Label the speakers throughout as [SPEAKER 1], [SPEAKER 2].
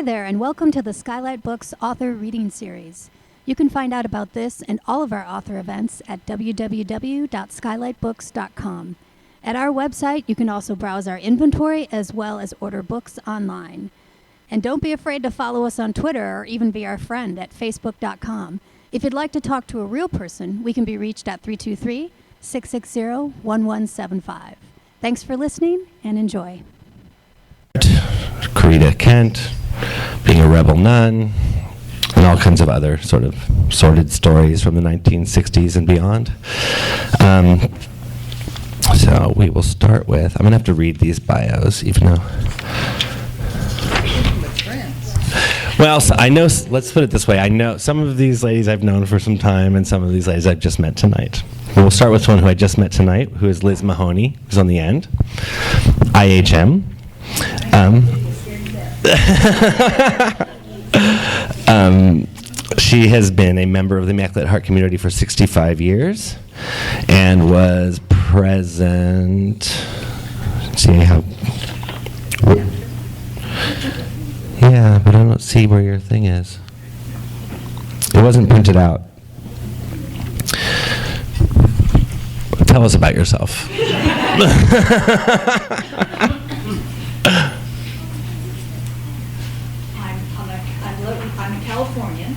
[SPEAKER 1] Hi there, and welcome to the Skylight Books Author Reading Series. You can find out about this and all of our author events at www.skylightbooks.com. At our website, you can also browse our inventory as well as order books online. And don't be afraid to follow us on Twitter or even be our friend at facebook.com. If you'd like to talk to a real person, we can be reached at 323-660-1175. Thanks for listening and enjoy.
[SPEAKER 2] Corita Kent, being a rebel nun, and all kinds of other sort of sordid stories from the 1960s and beyond. So we will start with, I'm going to have to read these bios, even though... Well, so I know, let's put it this way, I know some of these ladies I've known for some time, and some of these ladies I've just met tonight. We'll start with one who I just met tonight, who is Liz Mahoney, who's on the end, IHM. She has been a member of the Immaculate Heart community for 65 years and was present. See how? Yeah, but I don't see where your thing is. It wasn't printed out. Tell us about yourself.
[SPEAKER 3] I'm a Californian.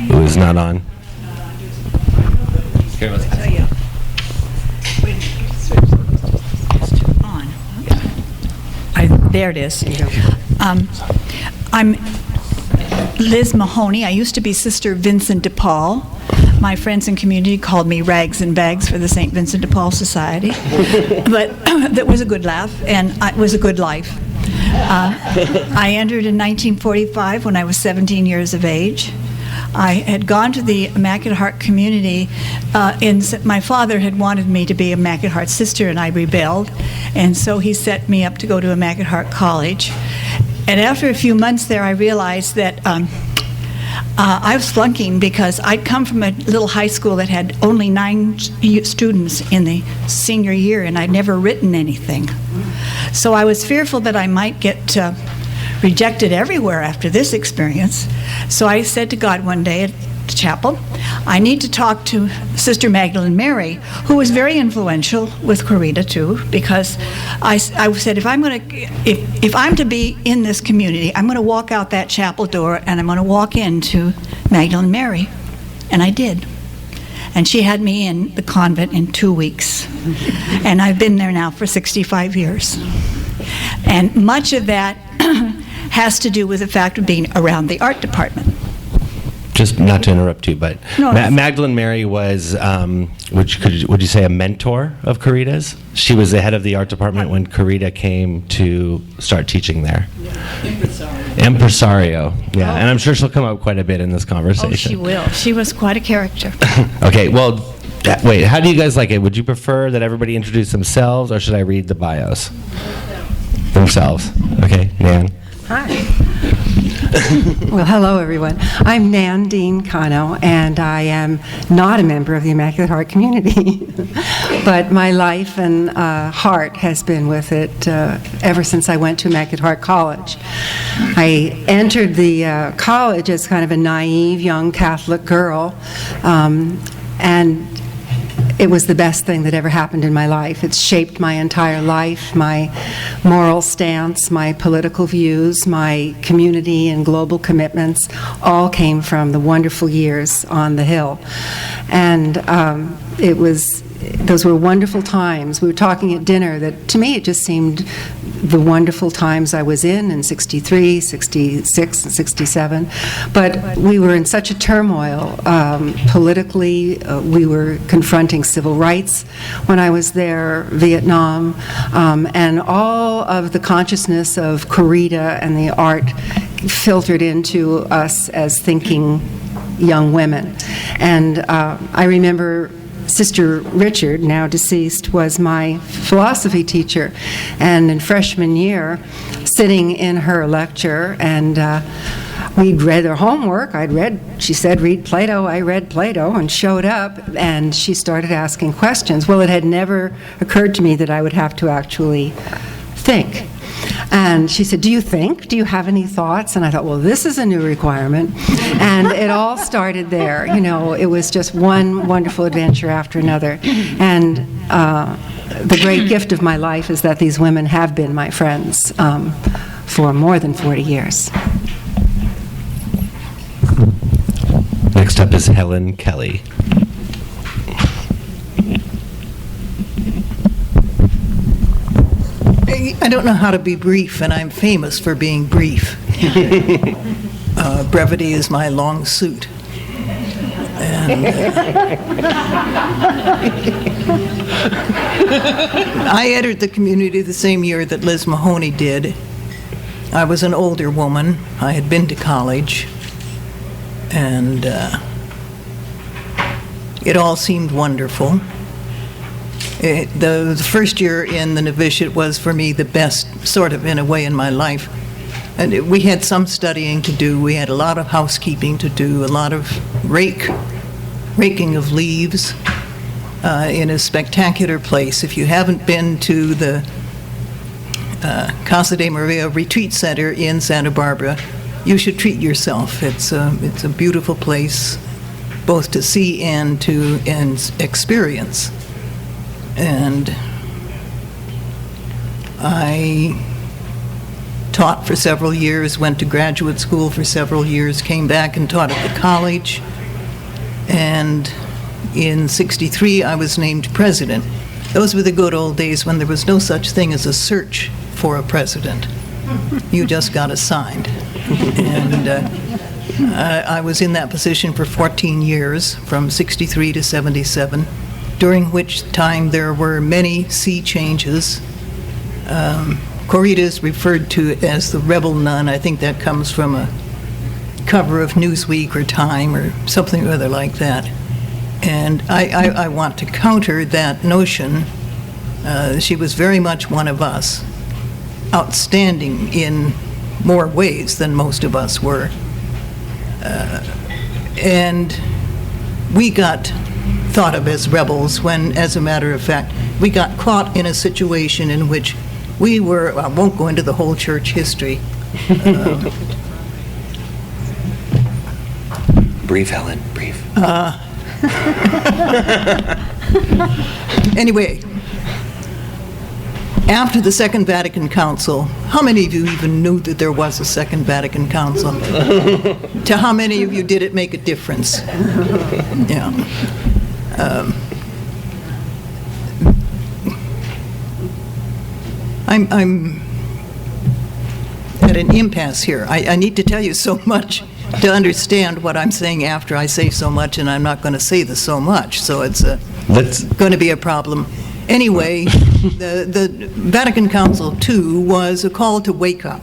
[SPEAKER 2] Who is not on?
[SPEAKER 3] Here, let's tell you. On. There it is. I'm Liz Mahoney. I used to be Sister Vincent de Paul. My friends and community called me Rags and Bags for the St. Vincent de Paul Society. But that was a good laugh, and it was a good life. I entered in 1945 when I was 17 years of age. I had gone to the Immaculate Heart community. My father had wanted me to be a Immaculate Heart sister, and I rebelled. And so he set me up to go to Immaculate Heart College. And after a few months there, I realized that I was flunking because I'd come from a little high school that had only 9 students in the senior year, and I'd never written anything. So I was fearful that I might get rejected everywhere after this experience. So I said to God one day at the chapel, I need to talk to Sister Magdalene Mary, who was very influential with Corita too, because I said, if I'm to be in this community, I'm going to walk out that chapel door and I'm going to walk into Magdalene Mary. And I did. And she had me in the convent in 2 weeks. And I've been there now for 65 years. And much of that has to do with the fact of being around the art department.
[SPEAKER 2] Just not to interrupt you, but
[SPEAKER 3] no,
[SPEAKER 2] Magdalene Mary was, would you say, a mentor of Corita's? She was the head of the art department when Corita came to start teaching there. Impresario, yeah. And I'm sure she'll come up quite a bit in this conversation.
[SPEAKER 3] Oh, she will. She was quite a character.
[SPEAKER 2] Okay, well, wait, how do you guys like it? Would you prefer that everybody introduce themselves, or should I read the bios? Themselves. Okay, Nan.
[SPEAKER 4] Hi. Well, hello, everyone. I'm Nan Dean Cano, and I am not a member of the Immaculate Heart community. But my life and heart has been with it ever since I went to Immaculate Heart College. I entered the college as kind of a naive young Catholic girl, and it was the best thing that ever happened in my life. It's shaped my entire life, my moral stance, my political views, my community and global commitments all came from the wonderful years on the Hill. And those were wonderful times. We were talking at dinner that, to me, it just seemed the wonderful times I was in 63, 66, and 67. But we were in such a turmoil politically. We were confronting civil rights when I was there, Vietnam, and all of the consciousness of Corita and the art filtered into us as thinking young women. And I remember Sister Richard, now deceased, was my philosophy teacher, and in freshman year, sitting in her lecture, and we'd read her homework. She said, read Plato. I read Plato and showed up, and she started asking questions. Well, it had never occurred to me that I would have to actually think. And she said, do you have any thoughts? And I thought, well, this is a new requirement. And it all started there. You know, it was just one wonderful adventure after another. And the great gift of my life is that these women have been my friends for more than 40 years.
[SPEAKER 2] Next up is Helen Kelly.
[SPEAKER 5] I don't know how to be brief, and I'm famous for being brief. Brevity is my long suit. And, I entered the community the same year that Liz Mahoney did. I was an older woman. I had been to college, and it all seemed wonderful. The first year in the novitiate was, for me, the best, sort of, in a way, in my life. And we had some studying to do. We had a lot of housekeeping to do, a lot of raking of leaves in a spectacular place. If you haven't been to the Casa de Maria Retreat Center in Santa Barbara, you should treat yourself. It's a beautiful place, both to see and to experience. And I taught for several years, went to graduate school for several years, came back and taught at the college. And in '63, I was named president. Those were the good old days when there was no such thing as a search for a president. You just got assigned. And I was in that position for 14 years, from '63 to '77. During which time there were many sea changes. Corita is referred to as the rebel nun. I think that comes from a cover of Newsweek or Time or something or other like that. And I want to counter that notion. She was very much one of us, outstanding in more ways than most of us were. And we got thought of as rebels when, as a matter of fact, we got caught in a situation in which we were, I won't go into the whole church history.
[SPEAKER 2] Brief, Helen, brief.
[SPEAKER 5] Anyway, after the Second Vatican Council, how many of you even knew that there was a Second Vatican Council? To how many of you did it make a difference? Yeah. I'm at an impasse here. I need to tell you so much to understand what I'm saying after I say so much, and I'm not going to say the so much, so it's going to be a problem. Anyway, the Vatican Council II was a call to wake up,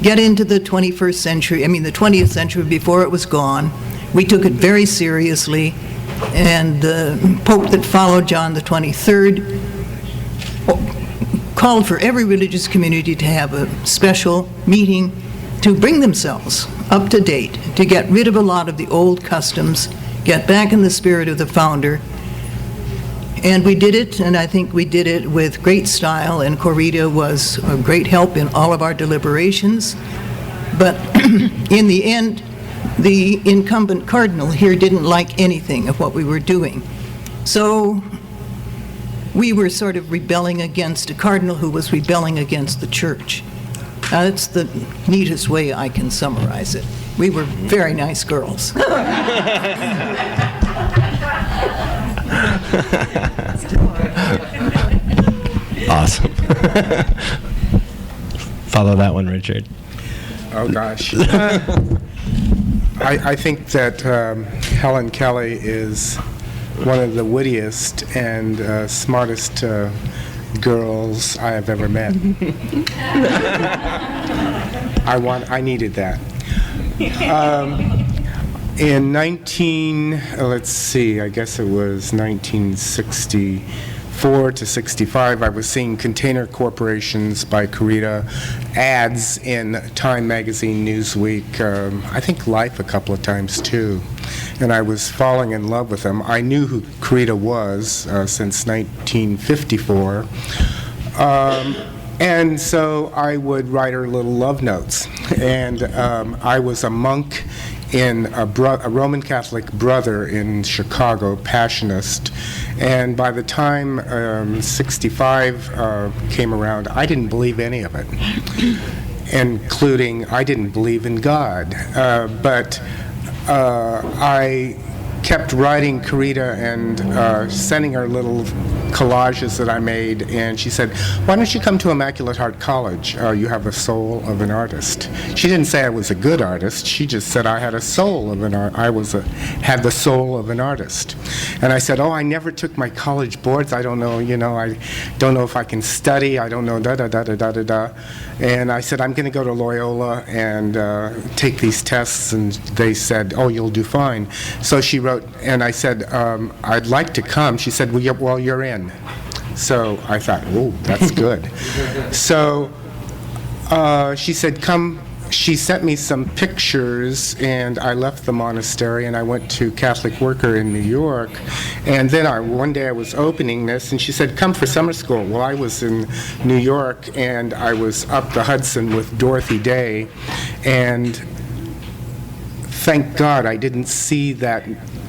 [SPEAKER 5] get into the 21st century, the 20th century before it was gone. We took it very seriously. And the Pope that followed, John the 23rd, called for every religious community to have a special meeting to bring themselves up to date, to get rid of a lot of the old customs, get back in the spirit of the founder. And we did it, and I think we did it with great style, and Corita was a great help in all of our deliberations. But in the end, the incumbent cardinal here didn't like anything of what we were doing. So we were sort of rebelling against a cardinal who was rebelling against the church. That's the neatest way I can summarize it. We were very nice girls.
[SPEAKER 2] Awesome. Follow that one, Richard.
[SPEAKER 6] Oh, gosh. I think that Helen Kelly is one of the wittiest and smartest girls I have ever met. I needed that. In I guess it was 1964 to 65, I was seeing Container Corporations by Corita ads in Time Magazine, Newsweek, I think Life a couple of times too. And I was falling in love with them. I knew who Corita was since 1954. And so I would write her little love notes. And I was a monk in a Roman Catholic brother in Chicago, Passionist. And by the time 65 came around, I didn't believe any of it, including I didn't believe in God. But I kept writing Corita and sending her little collages that I made, and she said, "Why don't you come to Immaculate Heart College? You have the soul of an artist." She didn't say I was a good artist. She just said I had a soul of an had the soul of an artist. And I said, "Oh, I never took my college boards. I don't know. I don't know if I can study. I don't know da da da da da da da." And I said, "I'm going to go to Loyola and take these tests." And they said, "Oh, you'll do fine." So she wrote, and I said, "I'd like to come." She said, "Well, you're in." So I thought, "Oh, that's good." So she said, "Come." She sent me some pictures, and I left the monastery, and I went to Catholic Worker in New York. And then one day I was opening this, and she said, "Come for summer school." Well, I was in New York, and I was up the Hudson with Dorothy Day, and thank God I didn't see that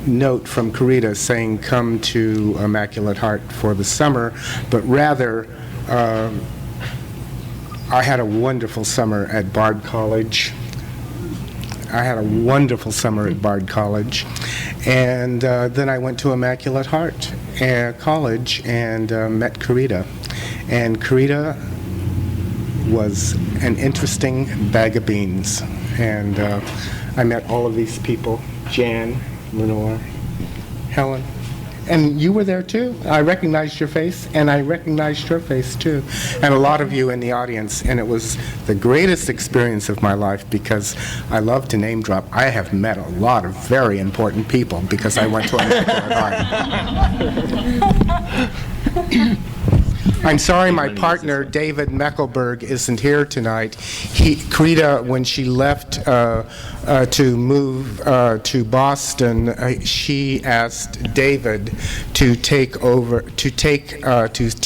[SPEAKER 6] note from Corita saying come to Immaculate Heart for the summer, but rather I had a wonderful summer at Bard College. And then I went to Immaculate Heart College and met Corita. And Corita was an interesting bag of beans. And I met all of these people, Jan, Lenore, Helen, and you were there too. I recognized your face, and I recognized your face too, and a lot of you in the audience, and it was the greatest experience of my life because I love to name drop. I have met a lot of very important people because I went to Immaculate Heart. I'm sorry my partner, David Meckelberg, isn't here tonight. Corita, when she left to move to Boston, she asked David to to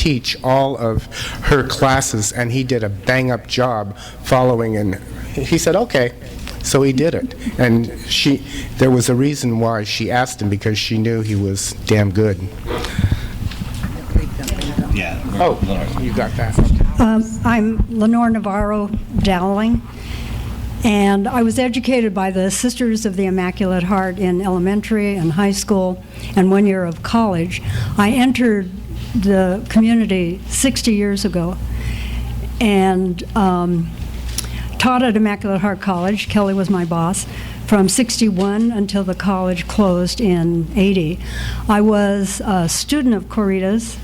[SPEAKER 6] teach all of her classes, and he did a bang-up job following, and he said, "Okay." So he did it. And there was a reason why she asked him, because she knew he was damn good.
[SPEAKER 2] Yeah.
[SPEAKER 6] Oh, you got that.
[SPEAKER 7] I'm Lenore Navarro Dowling, and I was educated by the Sisters of the Immaculate Heart in elementary and high school and 1 year of college. I entered the community 60 years ago and taught at Immaculate Heart College. Kelly was my boss. From 61 until the college closed in 80. I was a student of Corita's.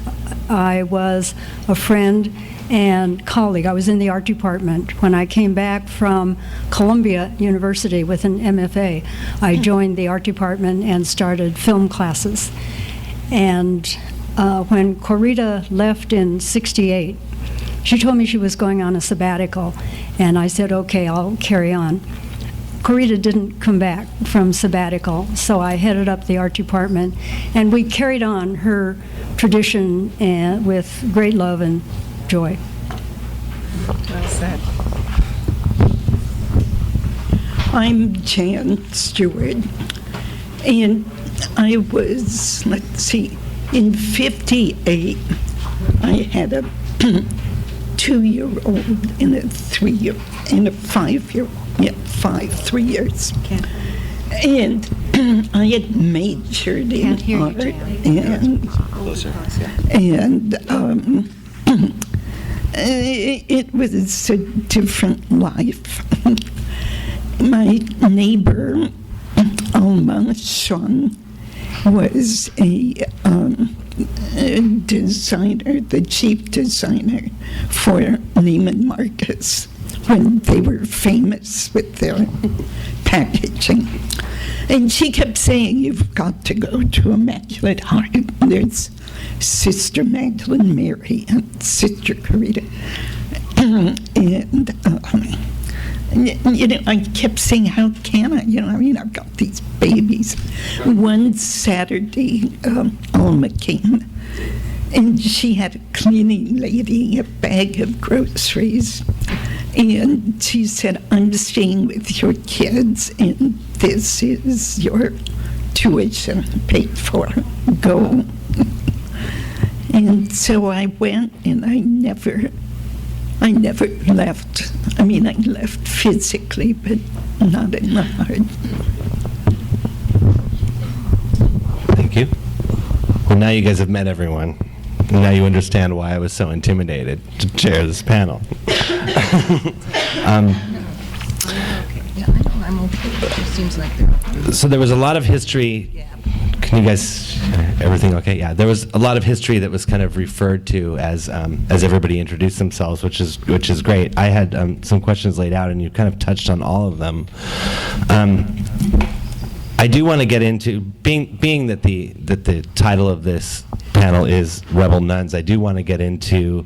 [SPEAKER 7] I was a friend and colleague. I was in the art department. When I came back from Columbia University with an MFA, I joined the art department and started film classes. And when Corita left in 68, she told me she was going on a sabbatical, and I said, "Okay, I'll carry on." Corita didn't come back from sabbatical, so I headed up the art department, and we carried on her tradition with great love and joy.
[SPEAKER 8] Well said. I'm Jan Stewart, and I was, in 58, I had a 2-year-old and a 3-year and a 5-year-old. 3 years. Okay. And I had majored in art, and it was a different life. My neighbor, Alma Sean, was a designer, the chief designer for Neiman Marcus, when they were famous with their packaging. And she kept saying, "You've got to go to Immaculate Heart. There's Sister Magdalene Mary and Sister Corita." And I kept saying, "How can I? I've got these babies." One Saturday, Alma came, And she had a cleaning lady, a bag of groceries. And she said, I'm staying with your kids, and this is your tuition paid for. Go. And so I went, and I never left. I mean, I left physically, but not in the heart.
[SPEAKER 2] Thank you. Well, now you guys have met everyone. Now you understand why I was so intimidated to chair this panel.
[SPEAKER 5] I'm okay. It seems like
[SPEAKER 2] So there was a lot of history. Can you guys, everything okay? Yeah, there was a lot of history that was kind of referred to as everybody introduced themselves, which is great. I had some questions laid out, and you kind of touched on all of them. I do want to get into being that the title of this panel is Rebel Nuns. I do want to get into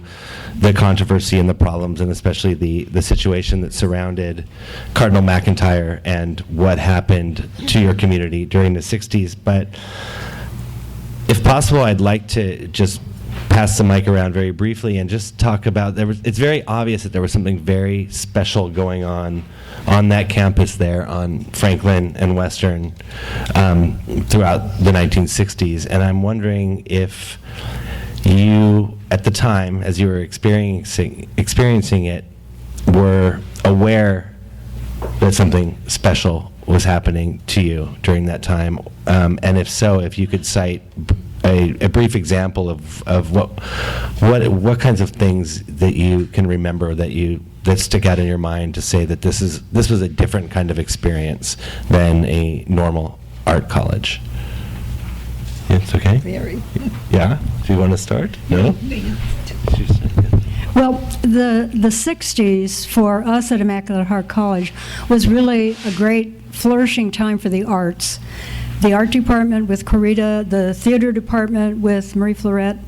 [SPEAKER 2] the controversy and the problems, and especially the situation that surrounded Cardinal McIntyre and what happened to your community during the 60s. But if possible, I'd like to just pass the mic around very briefly and just talk about, it's very obvious that there was something very special going on that campus there on Franklin and Western throughout the 1960s. And I'm wondering if you, at the time, as you were experiencing it, were aware that something special was happening to you during that time. And if so, if you could cite a brief example of what kinds of things that you can remember that stick out in your mind to say that this was a different kind of experience than a normal art college. It's okay?
[SPEAKER 8] Very.
[SPEAKER 2] Yeah? Do you want to start? No?
[SPEAKER 7] Well, the 60s for us at Immaculate Heart College was really a great flourishing time for the arts. The art department with Corita, the theater department with Marie Florette,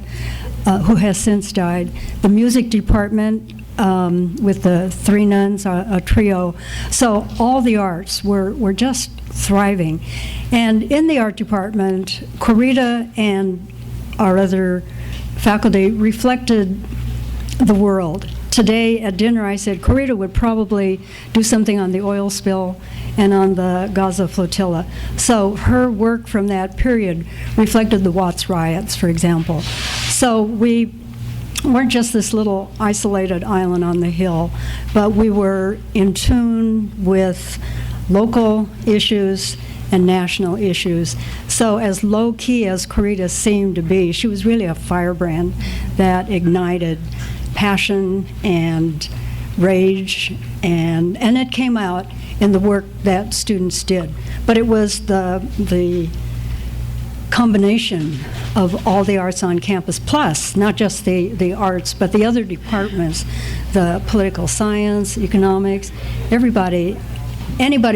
[SPEAKER 7] who has since died, the music department with the three nuns, a trio. So all the arts were just thriving. And in the art department, Corita and our other faculty reflected the world. Today at dinner I said Corita would probably do something on the oil spill and on the Gaza flotilla. So her work from that period reflected the Watts riots, for example. So we weren't just this little isolated island on the hill, but we were in tune with local issues and national issues. So as low-key as Corita seemed to be, she was really a firebrand that ignited passion and rage, and it came out in the work that students did. But it was the combination of all the arts on campus, plus not just the arts, but the other departments, the political science, economics, anybody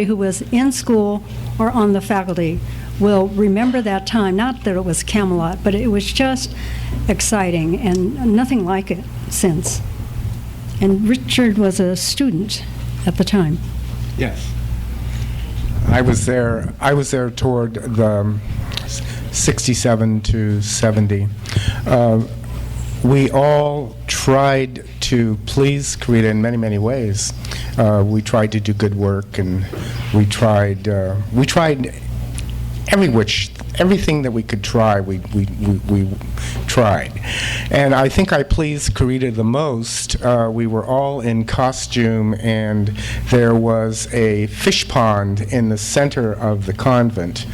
[SPEAKER 7] who was in school or on the faculty will remember that time. Not that it was Camelot, but it was just exciting and nothing like it since. And Richard was a student at the time.
[SPEAKER 6] Yes. I was there toward the 67 to 70. We all tried to please Corita in many, many ways. We tried to do good work, and we tried everything that we could try, we tried. And I think I pleased Corita the most. We were all in costume, and there was a fish pond in the center of the convent.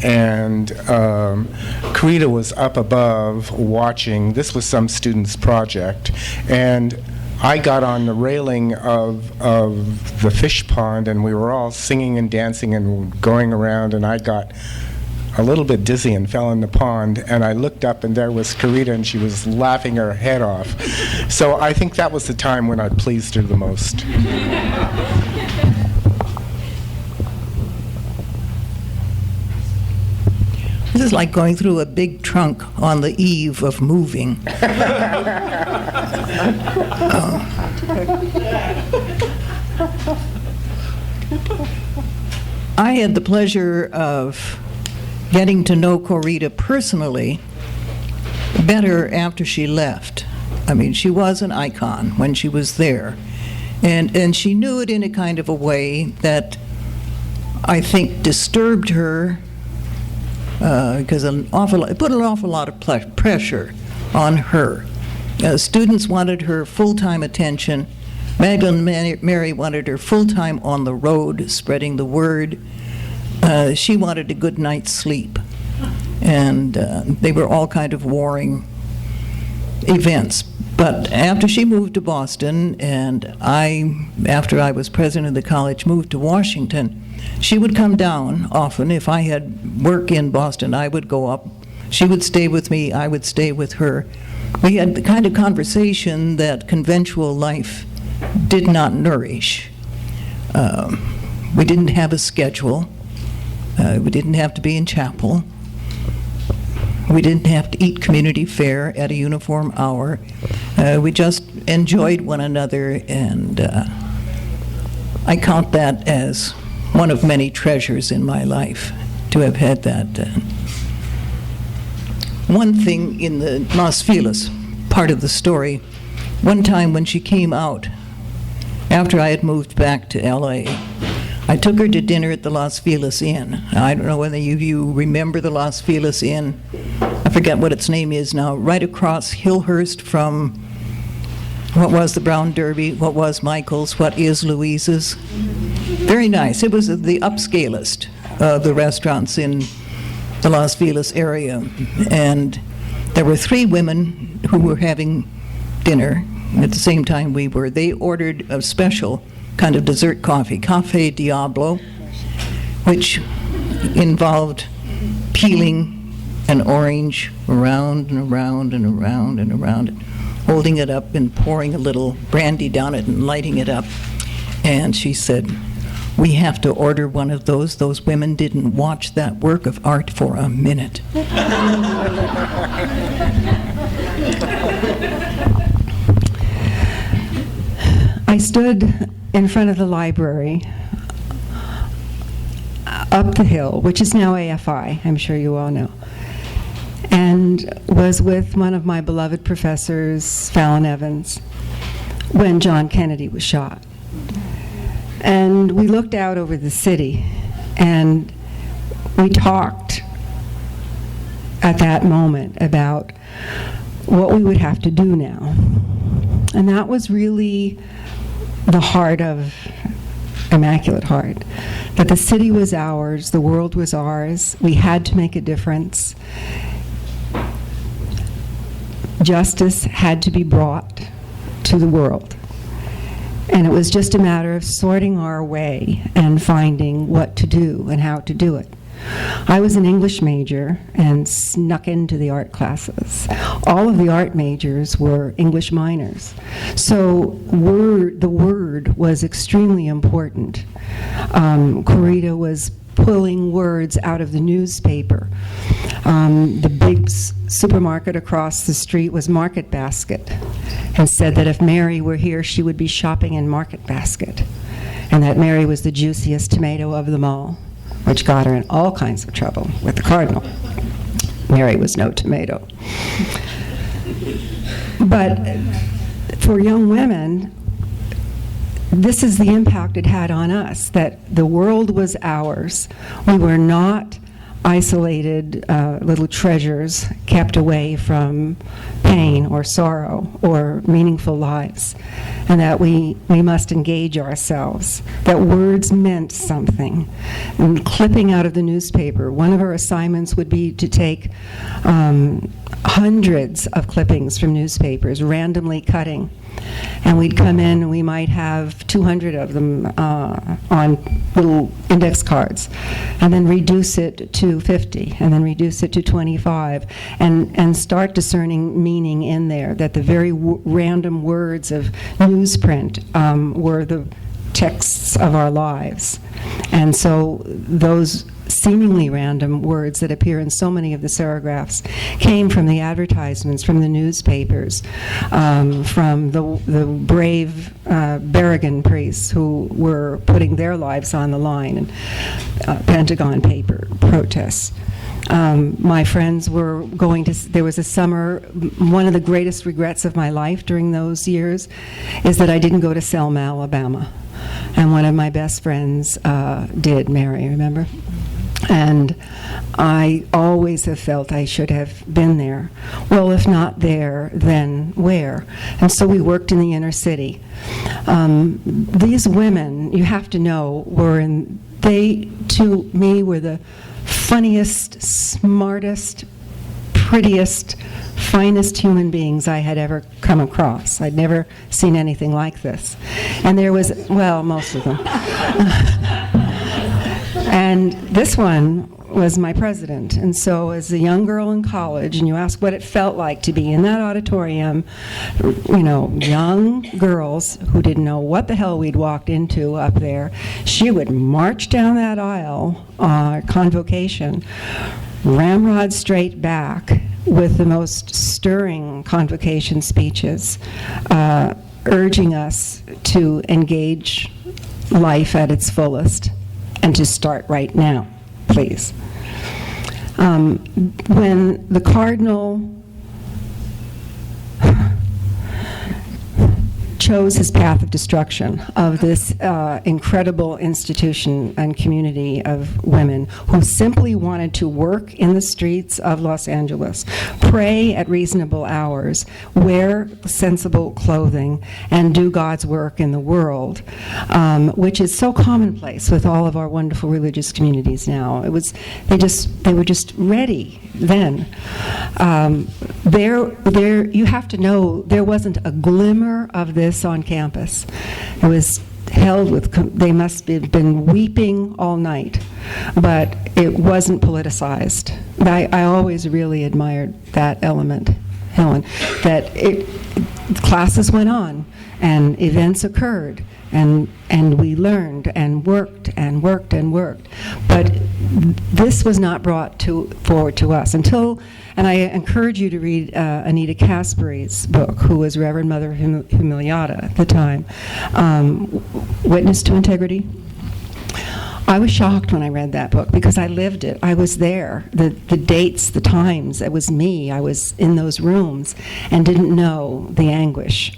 [SPEAKER 6] And Corita was up above watching. This was some student's project. And I got on the railing of the fish pond, and we were all singing and dancing and going around, and I got a little bit dizzy and fell in the pond, and I looked up, and there was Corita, and she was laughing her head off. So I think that was the time when I pleased her the most.
[SPEAKER 5] This is like going through a big trunk on the eve of moving. I had the pleasure of getting to know Corita personally better after she left. I mean, she was an icon when she was there. And she knew it in a kind of a way that I think disturbed her, because it put an awful lot of pressure on her. Students wanted her full-time attention. Magdalene Mary wanted her full-time on the road, spreading the word. She wanted a good night's sleep. And they were all kind of warring events. But after she moved to Boston, and after I was president of the college, moved to Washington, she would come down often. If I had work in Boston, I would go up. She would stay with me, I would stay with her. We had the kind of conversation that conventual life did not nourish. We didn't have a schedule. We didn't have to be in chapel. We didn't have to eat community fare at a uniform hour. We just enjoyed one another, and I count that as one of many treasures in my life, to have had that. One thing in the Los Feliz part of the story, one time when she came out, after I had moved back to LA, I took her to dinner at the Los Feliz Inn. I don't know whether you remember the Los Feliz Inn. I forget what its name is now. Right across Hillhurst from what was the Brown Derby, what was Michael's, what is Louise's. Very nice. It was the upscalest of the restaurants in the Los Feliz area. And there were 3 women who were having dinner at the same time we were. They ordered a special kind of dessert coffee, Cafe Diablo, which involved peeling an orange around and around and around and around it, holding it up and pouring a little brandy down it and lighting it up. And she said, "We have to order one of those. Those women didn't watch that work of art for a minute."
[SPEAKER 4] I stood in front of the library up the hill, which is now AFI, I'm sure you all know, and was with one of my beloved professors, Fallon Evans, when John Kennedy was shot. And we looked out over the city, and we talked at that moment about what we would have to do now. And that was really the heart of Immaculate Heart, that the city was ours, the world was ours, we had to make a difference. Justice had to be brought to the world. And it was just a matter of sorting our way and finding what to do and how to do it. I was an English major and snuck into the art classes. All of the art majors were English minors. So the word was extremely important. Corita was pulling words out of the newspaper. The big supermarket across the street was Market Basket, and said that if Mary were here, she would be shopping in Market Basket, and that Mary was the juiciest tomato of them all, which got her in all kinds of trouble with the Cardinal. Mary was no tomato. But for young women, this is the impact it had on us, that the world was ours. We were not isolated little treasures kept away from pain or sorrow or meaningful lives, and that we must engage ourselves, that words meant something. And clipping out of the newspaper, one of our assignments would be to take hundreds of clippings from newspapers, randomly cutting, and we'd come in and we might have 200 of them on little index cards, and then reduce it to 50, and then reduce it to 25, and start discerning meaning in there, that the very random words of newsprint were the texts of our lives. And so those seemingly random words that appear in so many of the serographs came from the advertisements, from the newspapers, from the brave Berrigan priests who were putting their lives on the line, and Pentagon paper protests. My friends were going to, there was a summer, one of the greatest regrets of my life during those years is that I didn't go to Selma, Alabama. And one of my best friends did, Mary, remember? And I always have felt I should have been there. Well, if not there, then where? And so we worked in the inner city. These women, you have to know, they, to me, were the funniest, smartest, prettiest, finest human beings I had ever come across. I'd never seen anything like this. And there was, well, most of them. And this one was my president. And so as a young girl in college, and you ask what it felt like to be in that auditorium, you know, young girls who didn't know what the hell we'd walked into up there, she would march down that aisle, convocation, ramrod straight back with the most stirring convocation speeches, urging us to engage life at its fullest and to start right now, please. When the Cardinal chose his path of destruction of this incredible institution and community of women who simply wanted to work in the streets of Los Angeles, pray at reasonable hours, wear sensible clothing, and do God's work in the world, which is so commonplace with all of our wonderful religious communities now. They were just ready then. You have to know there wasn't a glimmer of this on campus. It was held with, they must have been weeping all night, but it wasn't politicized. I always really admired that element, Helen, that classes went on and events occurred and we learned and worked and worked and worked. But this was not brought forward to us until, and I encourage you to read Anita Caspari's book, who was Reverend Mother Humiliata at the time, Witness to Integrity. I was shocked when I read that book because I lived it. I was there. The dates, the times, it was me. I was in those rooms and didn't know the anguish.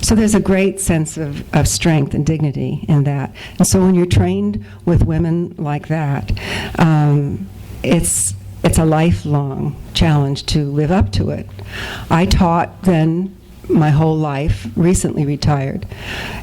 [SPEAKER 4] So there's a great sense of strength and dignity in that. And so when you're trained with women like that, it's a lifelong challenge to live up to it. I taught then my whole life, recently retired.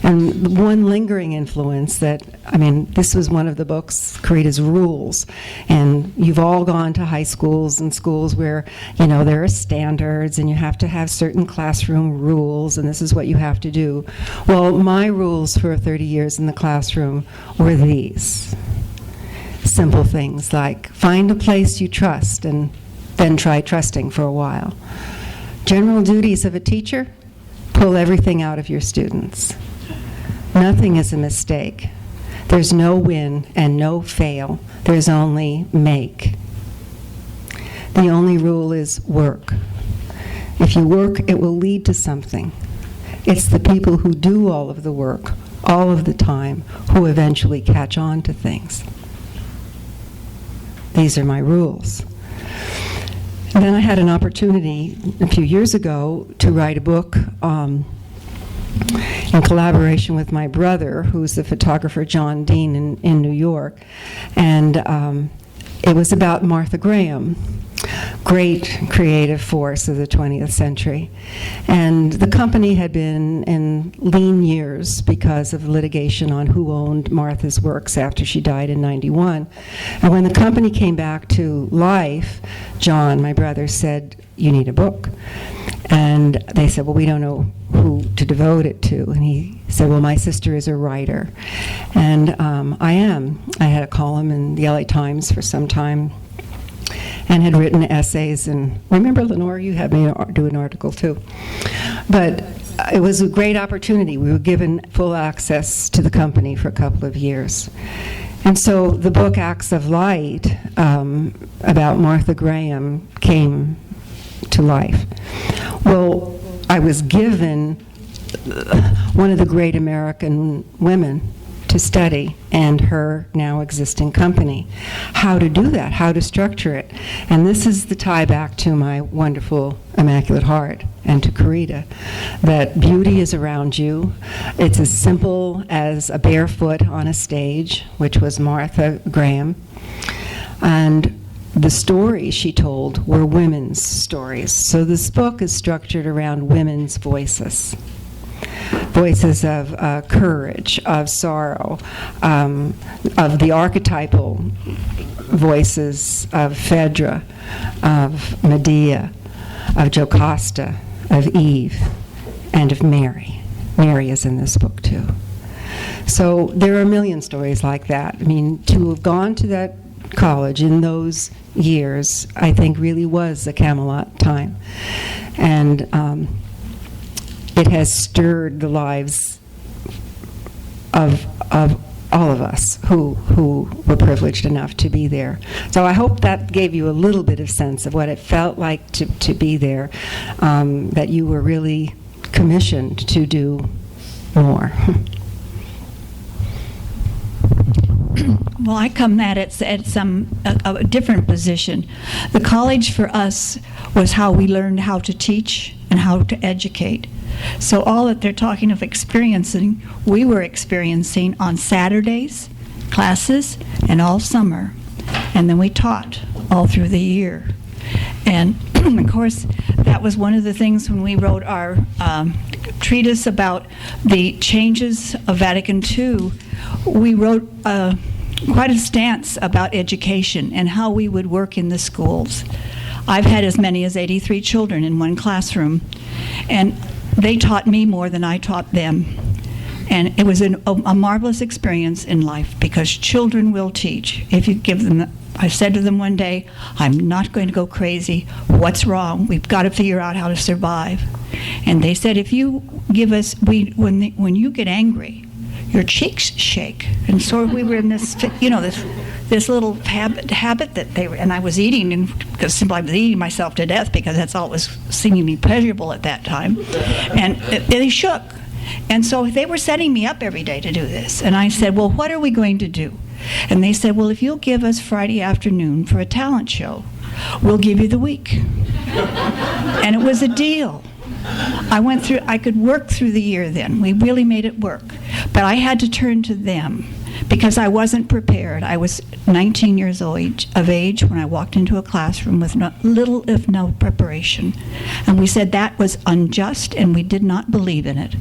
[SPEAKER 4] And one lingering influence this was one of the books, Corita's Rules. And you've all gone to high schools and schools where, there are standards and you have to have certain classroom rules and this is what you have to do. Well, my rules for 30 years in the classroom were these. Simple things like find a place you trust and then try trusting for a while. General duties of a teacher, pull everything out of your students. Nothing is a mistake. There's no win and no fail. There's only make. The only rule is work. If you work, it will lead to something. It's the people who do all of the work, all of the time, who eventually catch on to things. These are my rules. And then I had an opportunity a few years ago to write a book in collaboration with my brother, who's the photographer John Dean in New York. And it was about Martha Graham, great creative force of the 20th century. And the company had been in lean years because of litigation on who owned Martha's works after she died in '91. And when the company came back to life, John, my brother, said, "You need a book." And they said, "Well, we don't know who to devote it to." And he said, "Well, my sister is a writer." And I am. I had a column in the LA Times for some time and had written essays. And remember, Lenore, you had me do an article too. But it was a great opportunity. We were given full access to the company for a couple of years. And so the book Acts of Light about Martha Graham came to life. Well, I was given one of the great American women to study and her now existing company. How to do that, how to structure it. And this is the tie back to my wonderful Immaculate Heart and to Corita, that beauty is around you. It's as simple as a bare foot on a stage, which was Martha Graham. And the stories she told were women's stories. So this book is structured around women's voices. Voices of courage, of sorrow, of the archetypal voices of Phaedra, of Medea, of Jocasta, of Eve, and of Mary. Mary is in this book too. So there are a million stories like that. I mean, to have gone to that college in those years, I think really was a Camelot time. And it has stirred the lives of all of us who were privileged enough to be there. So I hope that gave you a little bit of sense of what it felt like to be there, that you were really commissioned to do more.
[SPEAKER 3] Well, I come at it at a different position. The college for us was how we learned how to teach and how to educate. So all that they're talking of experiencing, we were experiencing on Saturdays, classes, and all summer. And then we taught all through the year. And of course, that was one of the things when we wrote our treatise about the changes of Vatican II. We wrote quite a stance about education and how we would work in the schools. I've had as many as 83 children in one classroom, and they taught me more than I taught them. And it was a marvelous experience in life, because children will teach if you give them. I said to them one day, I'm not going to go crazy. What's wrong? We've got to figure out how to survive. And they said, if you give us, when you get angry, your cheeks shake. And so we were in this, this little habit that they were, and I was eating, because simply I was eating myself to death, because that's all that was seemingly pleasurable at that time. And they shook. And so they were setting me up every day to do this. And I said, well, what are we going to do? And they said, well, if you'll give us Friday afternoon for a talent show, we'll give you the week. And it was a deal. I could work through the year then. We really made it work. But I had to turn to them, because I wasn't prepared. I was 19 years of age when I walked into a classroom with little if no preparation. And we said that was unjust, and we did not believe in it.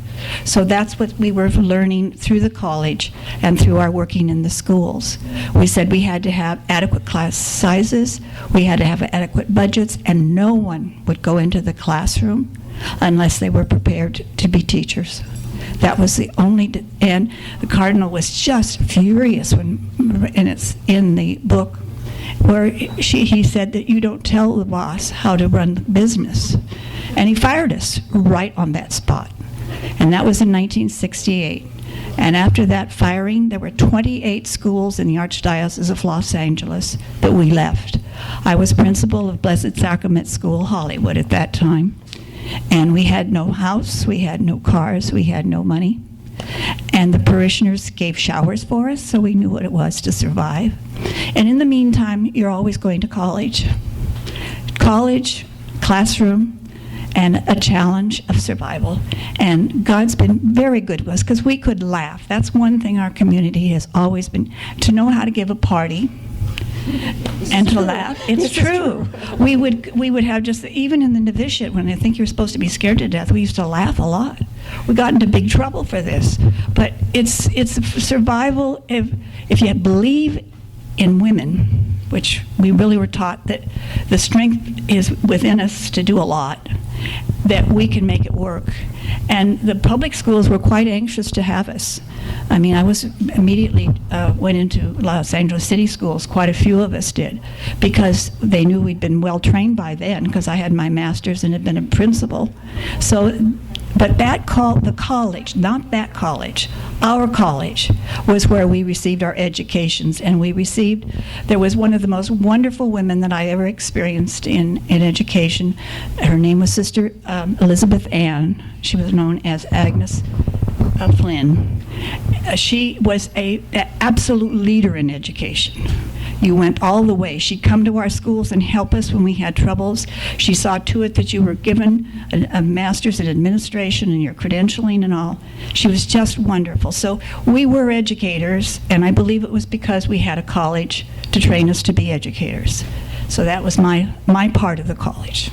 [SPEAKER 3] So that's what we were learning through the college and through our working in the schools. We said we had to have adequate class sizes, we had to have adequate budgets, and no one would go into the classroom unless they were prepared to be teachers. That was the only, and the Cardinal was just furious when, and it's in the book, where he said that you don't tell the boss how to run the business. And he fired us right on that spot. And that was in 1968. And after that firing, there were 28 schools in the Archdiocese of Los Angeles that we left. I was principal of Blessed Sacrament School, Hollywood, at that time. And we had no house, we had no cars, we had no money. And the parishioners gave showers for us, so we knew what it was to survive. And in the meantime, you're always going to college. College, classroom, and a challenge of survival. And God's been very good to us, because we could laugh. That's one thing our community has always been, to know how to give a party and to laugh. It's true. We would have just, even in the novitiate, when I think you're supposed to be scared to death, we used to laugh a lot. We got into big trouble for this. But it's survival. If you believe in women, which we really were taught that the strength is within us to do a lot, that we can make it work. And the public schools were quite anxious to have us. I mean, I was immediately went into Los Angeles City schools. Quite a few of us did, because they knew we'd been well trained by then, because I had my master's and had been a principal. So, but the college, not that college, our college was where we received our educations. And there was one of the most wonderful women that I ever experienced in education. Her name was Sister Elizabeth Ann. She was known as Agnes Flynn. She was an absolute leader in education. You went all the way. She'd come to our schools and help us when we had troubles. She saw to it that you were given a master's in administration and your credentialing and all. She was just wonderful. So we were educators, and I believe it was because we had a college to train us to be educators. So that was my part of the college.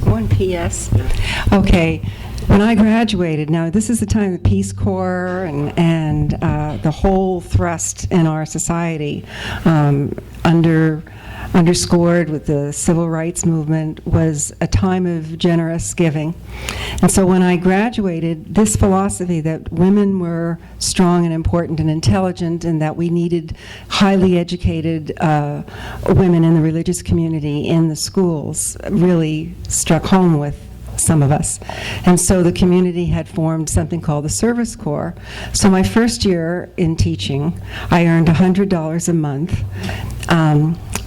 [SPEAKER 4] One P.S. Okay. When I graduated, now this is the time of the Peace Corps and the whole thrust in our society, underscored with the civil rights movement, was a time of generous giving. And so when I graduated, this philosophy that women were strong and important and intelligent, and that we needed highly educated women in the religious community in the schools really struck home with some of us. And so the community had formed something called the Service Corps. So my first year in teaching, I earned $100 a month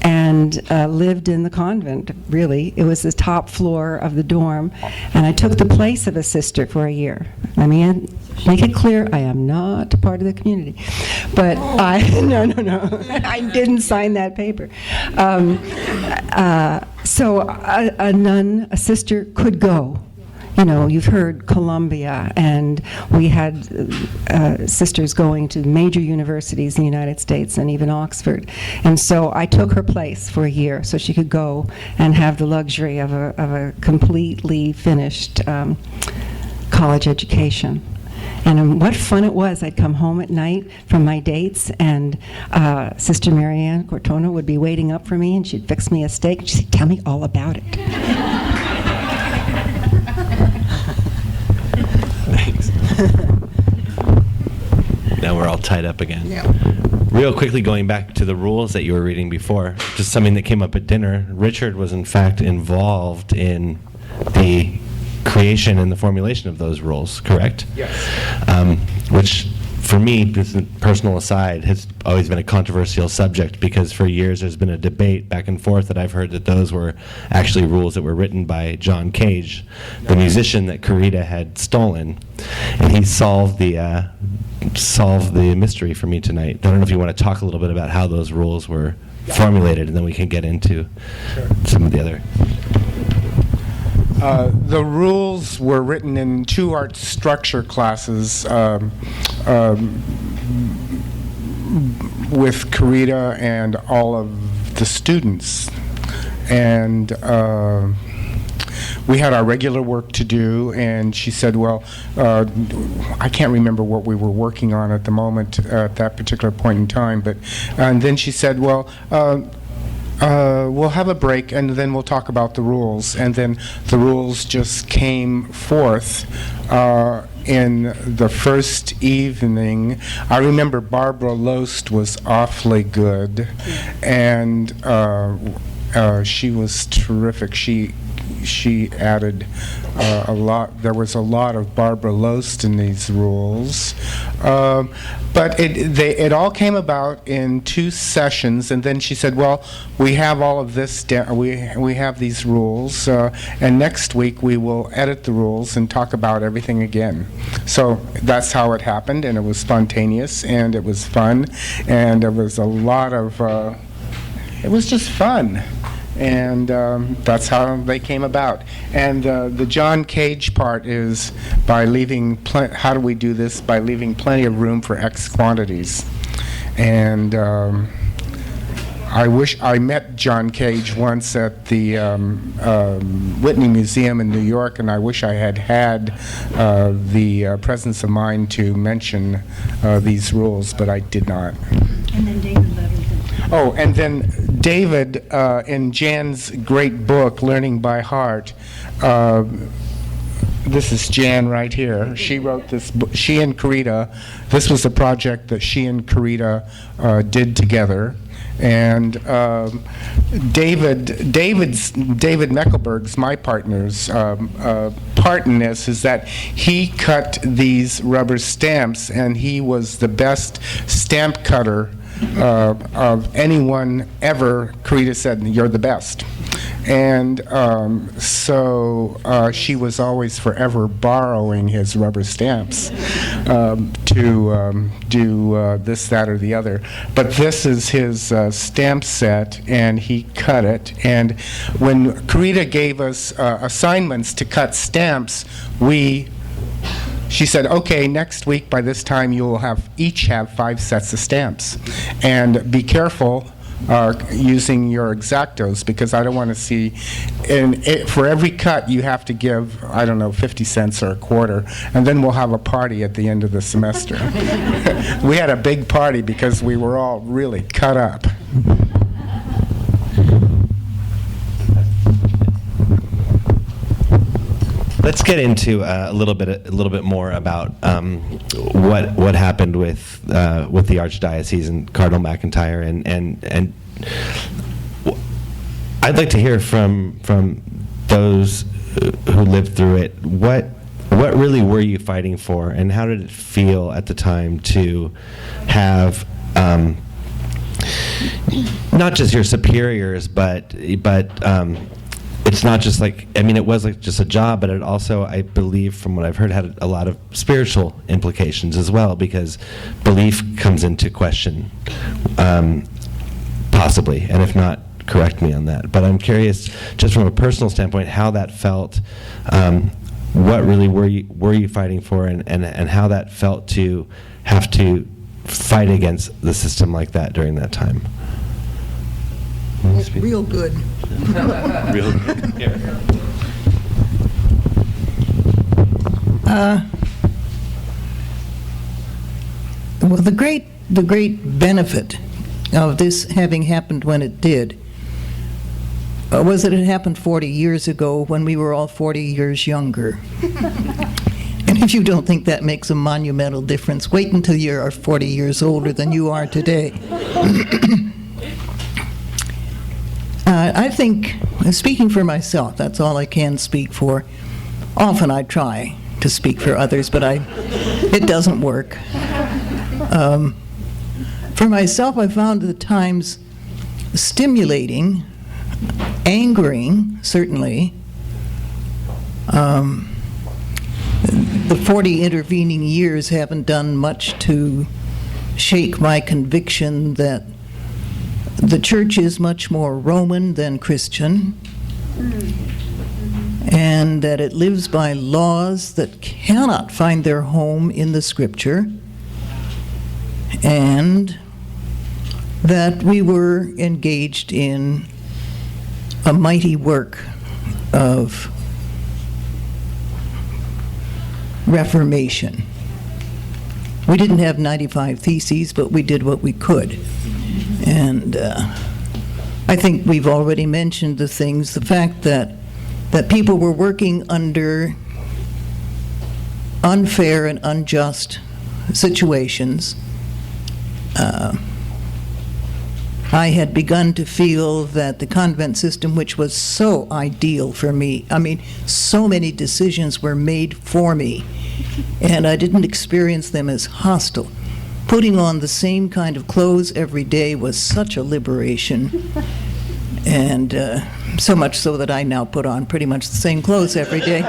[SPEAKER 4] and lived in the convent, really. It was the top floor of the dorm, and I took the place of a sister for a year. I mean, make it clear, I am not part of the community. But no, I didn't sign that paper. So a nun, a sister, could go. You know, you've heard Columbia, and we had sisters going to major universities in the United States and even Oxford. And so I took her place for a year so she could go and have the luxury of a completely finished college education. And what fun it was. I'd come home at night from my dates, and Sister Marianne Cortona would be waiting up for me, and she'd fix me a steak. She'd say, "Tell me all about it."
[SPEAKER 2] Thanks. Now we're all tied up again.
[SPEAKER 5] Yeah.
[SPEAKER 2] Real quickly, going back to the rules that you were reading before, just something that came up at dinner. Richard was in fact involved in the creation and the formulation of those rules, correct?
[SPEAKER 6] Yes.
[SPEAKER 2] Which, for me, this is a personal aside, has always been a controversial subject, because for years there's been a debate back and forth that I've heard that those were actually rules that were written by John Cage, the musician that Corita had stolen, and he solved the mystery for me tonight. I don't know if you want to talk a little bit about how those rules were formulated, and then we can get into some of the other.
[SPEAKER 6] The rules were written in 2 art structure classes with Corita and all of the students. And we had our regular work to do, and she said, well, I can't remember what we were working on at the moment at that particular point in time, and then she said, well, we'll have a break, and then we'll talk about the rules. And then the rules just came forth in the first evening. I remember Barbara Loest was awfully good, and she was terrific. She added a lot. There was a lot of Barbara Loest in these rules, but it all came about in 2 sessions. And then she said, "Well, we have all of this. We have these rules, and next week we will edit the rules and talk about everything again." So that's how it happened, and it was spontaneous, and it was fun, and there was a lot of. It was just fun. And that's how they came about. And the John Cage part is by leaving, how do we do this? By leaving plenty of room for X quantities. And I wish I met John Cage once at the Whitney Museum in New York, and I wish I had the presence of mind to mention these rules, but I did not.
[SPEAKER 7] And then David Levinson.
[SPEAKER 6] Oh, and then David, in Jan's great book, Learning by Heart, this is Jan right here. She wrote this book. She and Corita, this was a project that she and Corita did together. And David Meckelberg's, my partner's part in this is that he cut these rubber stamps, and he was the best stamp cutter of anyone ever. Corita said, "You're the best." And so she was always forever borrowing his rubber stamps to do this, that, or the other. But this is his stamp set, and he cut it. And when Corita gave us assignments to cut stamps, she said, okay, next week by this time you will each have 5 sets of stamps. And be careful using your Exactos, because I don't want to see, for every cut you have to give, I don't know, 50 cents or a quarter, and then we'll have a party at the end of the semester. We had a big party because we were all really cut up.
[SPEAKER 2] Let's get into a little bit more about what happened with the Archdiocese and Cardinal McIntyre, and I'd like to hear from those who lived through it. What really were you fighting for, and how did it feel at the time to have not just your superiors, but it's not just like, I mean, it was like just a job, but it also, I believe, from what I've heard, had a lot of spiritual implications as well, because belief comes into question, possibly, and if not, correct me on that. But I'm curious, just from a personal standpoint, how that felt, what really were you fighting for, and how that felt to have to fight against the system like that during that time.
[SPEAKER 5] Real good.
[SPEAKER 2] Real good. Here.
[SPEAKER 5] Well, the great benefit of this having happened when it did was that it happened 40 years ago when we were all 40 years younger. And if you don't think that makes a monumental difference, wait until you are 40 years older than you are today. I think, speaking for myself, that's all I can speak for. Often I try to speak for others, but it doesn't work. For myself, I found the times stimulating, angering, certainly. The 40 intervening years haven't done much to shake my conviction that the church is much more Roman than Christian, and that it lives by laws that cannot find their home in the Scripture, and that we were engaged in a mighty work of reformation. We didn't have 95 theses, but we did what we could. And I think we've already mentioned the things, the fact that people were working under unfair and unjust situations. I had begun to feel that the convent system, which was so ideal for me, I mean, so many decisions were made for me, and I didn't experience them as hostile. Putting on the same kind of clothes every day was such a liberation, and so much so that I now put on pretty much the same clothes every day.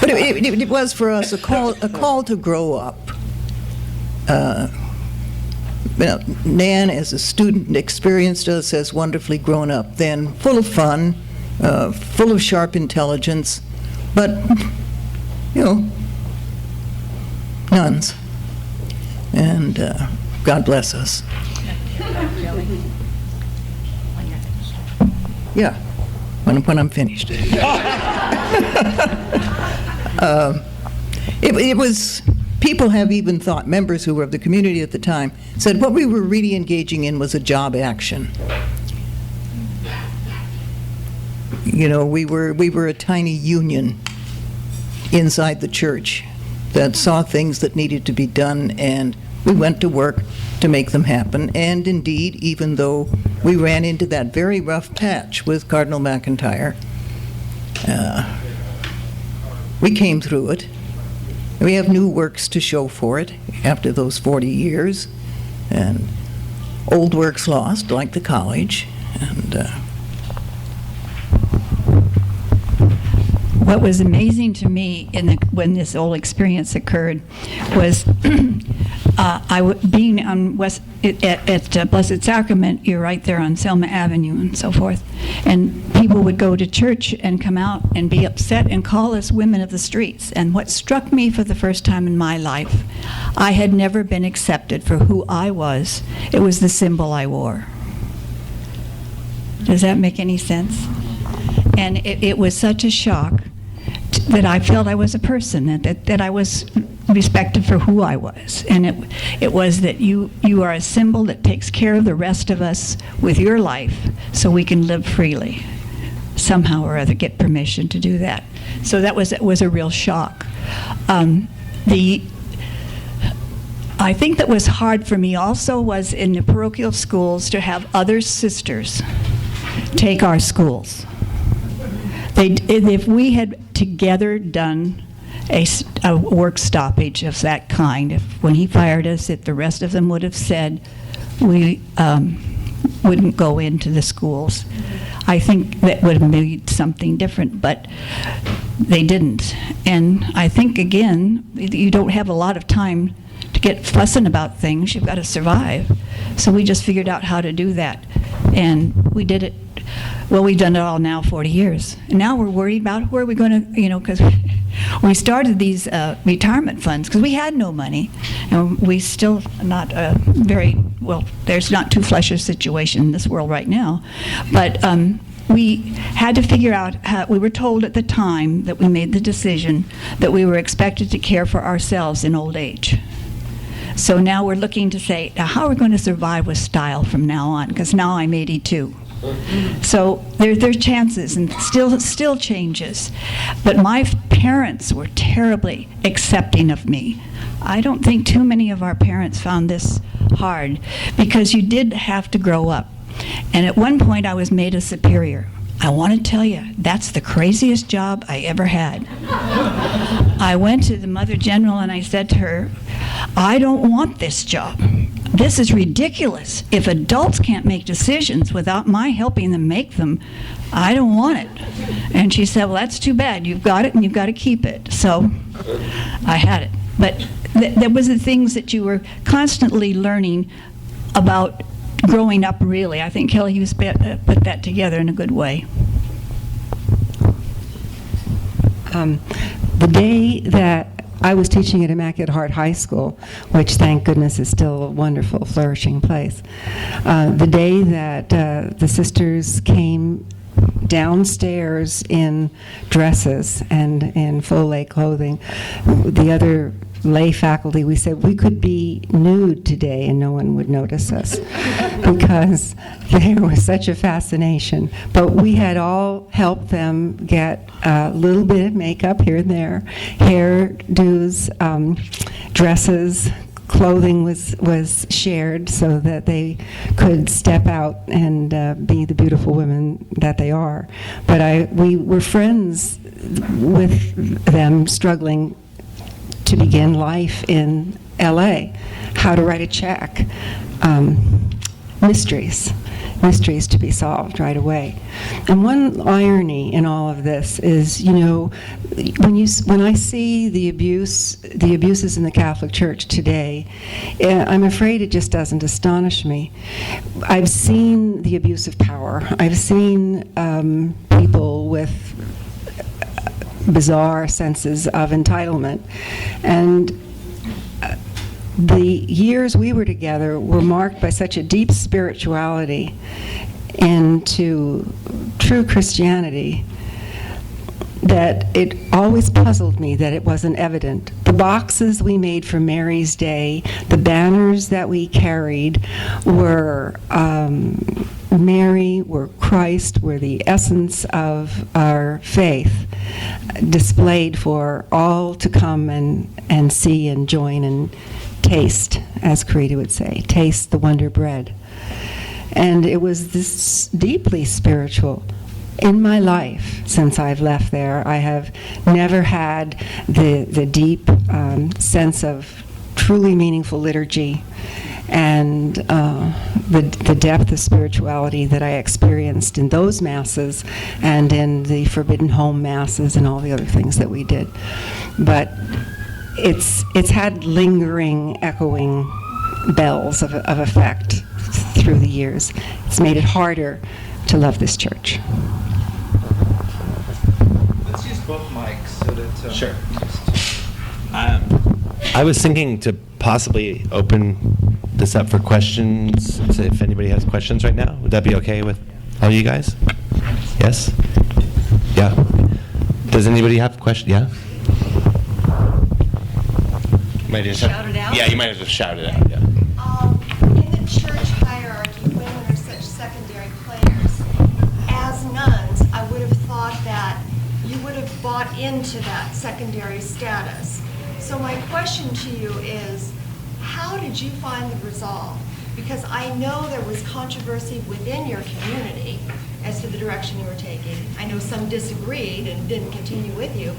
[SPEAKER 5] But it was for us a call to grow up. Nan, as a student, experienced us as wonderfully grown up, then full of fun, full of sharp intelligence, but, nuns. And God bless us. Yeah, when I'm finished. It was, people have even thought, members who were of the community at the time, said what we were really engaging in was a job action. We were a tiny union inside the church that saw things that needed to be done, and we went to work to make them happen. And indeed, even though we ran into that very rough patch with Cardinal McIntyre, we came through it. We have new works to show for it after those 40 years. And old works lost, like the college. And
[SPEAKER 3] what was amazing to me when this whole experience occurred was being on at Blessed Sacrament. You're right there on Selma Avenue and so forth, and people would go to church and come out and be upset and call us women of the streets. And what struck me for the first time in my life, I had never been accepted for who I was. It was the symbol I wore. Does that make any sense? And it was such a shock that I felt I was a person, that I was respected for who I was. And it was that you are a symbol that takes care of the rest of us with your life so we can live freely. Somehow or other get permission to do that. So that was a real shock. I think that was hard for me also was in the parochial schools to have other sisters take our schools. If we had together done a work stoppage of that kind, when he fired us, if the rest of them would have said we wouldn't go into the schools, I think that would have made something different, but they didn't. And I think, again, you don't have a lot of time to get fussing about things. You've got to survive. So we just figured out how to do that. And we did it. Well, we've done it all now 40 years. And now we're worried about where we're going to, because we started these retirement funds because we had no money. And we still not there's not too flush a situation in this world right now. But we had to figure out we were told at the time that we made the decision that we were expected to care for ourselves in old age. So now we're looking to say, now how are we going to survive with style from now on? Because now I'm 82. So there's chances and still changes. But my parents were terribly accepting of me. I don't think too many of our parents found this hard because you did have to grow up. And at one point I was made a superior. I want to tell you, that's the craziest job I ever had. I went to the Mother General and I said to her, I don't want this job. This is ridiculous. If adults can't make decisions without my helping them make them, I don't want it. And she said, well, that's too bad. You've got it and you've got to keep it. So I had it. But there was the things that you were constantly learning about growing up, really. I think Kelly Hughes put that together in a good way.
[SPEAKER 4] The day that I was teaching at Immaculate Heart High School, which thank goodness is still a wonderful, flourishing place. The day that the sisters came downstairs in dresses and in full lay clothing, the other lay faculty, we said we could be nude today and no one would notice us because there was such a fascination. But we had all helped them get a little bit of makeup here and there, hairdos, dresses, clothing was shared so that they could step out and be the beautiful women that they are. But we were friends with them struggling to begin life in LA, how to write a check, mysteries to be solved right away. And one irony in all of this is, when I see the abuses in the Catholic Church today, I'm afraid it just doesn't astonish me. I've seen the abuse of power. I've seen people with bizarre senses of entitlement. And the years we were together were marked by such a deep spirituality into true Christianity that it always puzzled me that it wasn't evident. The boxes we made for Mary's Day, the banners that we carried were Mary, were Christ, were the essence of our faith, displayed for all to come and see and join and taste, as Corita would say, taste the wonder bread. And it was this deeply spiritual. In my life, since I've left there, I have never had the deep sense of truly meaningful liturgy and the depth of spirituality that I experienced in those masses and in the Forbidden Home masses and all the other things that we did. But it's had lingering, echoing bells of effect through the years. It's made it harder to love this church.
[SPEAKER 9] Let's use both mics so that...
[SPEAKER 2] Sure. I was thinking to possibly open this up for questions, so if anybody has questions right now. Would that be okay with all you guys? Yes? Yeah. Does anybody have a question? Yeah? Might just
[SPEAKER 10] shout it out?
[SPEAKER 2] Yeah, you might have just shouted it out, yeah.
[SPEAKER 10] In the church hierarchy, women are such secondary players. As nuns, I would have thought that you would have bought into that secondary status. So my question to you is, how did you find the resolve? Because I know there was controversy within your community as to the direction you were taking. I know some disagreed and didn't continue with you.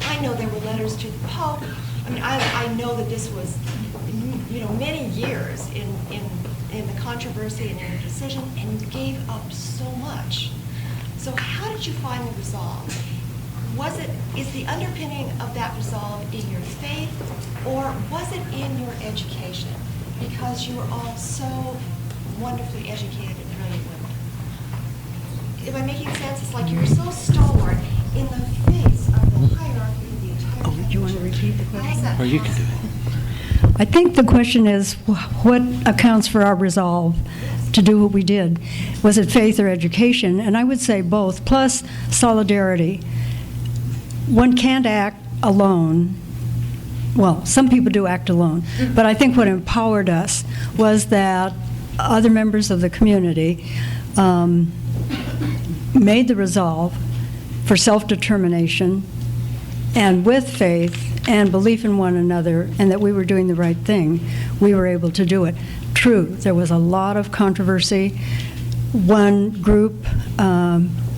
[SPEAKER 10] I know there were letters to the Pope. I mean, I know that this was, many years in the controversy and your decision, and you gave up so much. So how did you find the resolve? Is the underpinning of that resolve in your faith, or was it in your education? Because you were all so wonderfully educated and brilliant women. Am I making sense? It's like you were so stalwart in the face of the hierarchy of the entire church.
[SPEAKER 7] Do you want to repeat the question?
[SPEAKER 2] Or you can do it.
[SPEAKER 7] I think the question is, what accounts for our resolve to do what we did? Was it faith or education? And I would say both, plus solidarity. One can't act alone. Well, some people do act alone, but I think what empowered us was that other members of the community made the resolve for self-determination and with faith and belief in one another, and that we were doing the right thing, we were able to do it. True, there was a lot of controversy. One group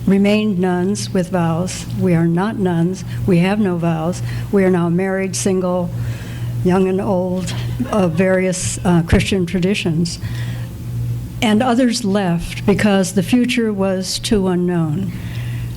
[SPEAKER 7] remained nuns with vows. We are not nuns. We have no vows. We are now married, single, young and old, of various Christian traditions. And others left because the future was too unknown.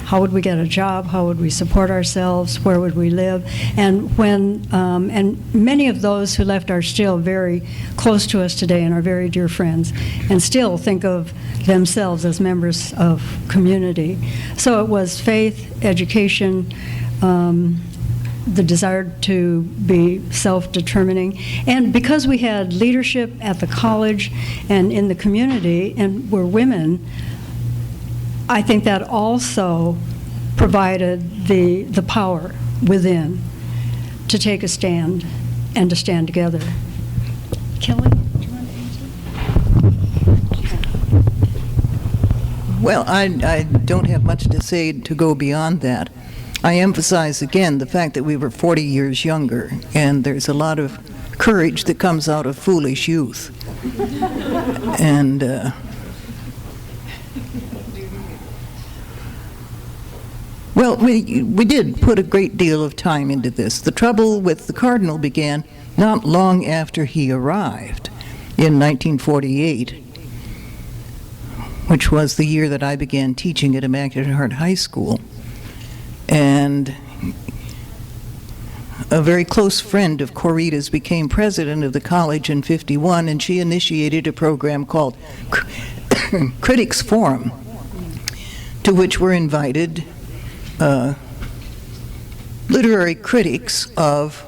[SPEAKER 7] How would we get a job? How would we support ourselves? Where would we live? And and many of those who left are still very close to us today and are very dear friends, and still think of themselves as members of community. So it was faith, education, the desire to be self-determining, and because we had leadership at the college and in the community, and we're women, I think that also provided the power within to take a stand and to stand together. Kelly, do you want to answer?
[SPEAKER 5] Well, I don't have much to say to go beyond that. I emphasize again the fact that we were 40 years younger, and there's a lot of courage that comes out of foolish youth. And well, we did put a great deal of time into this. The trouble with the Cardinal began not long after he arrived in 1948, which was the year that I began teaching at Immaculate Heart High School. And a very close friend of Corita's became president of the college in '51, and she initiated a program called Critics Forum, to which were invited literary critics of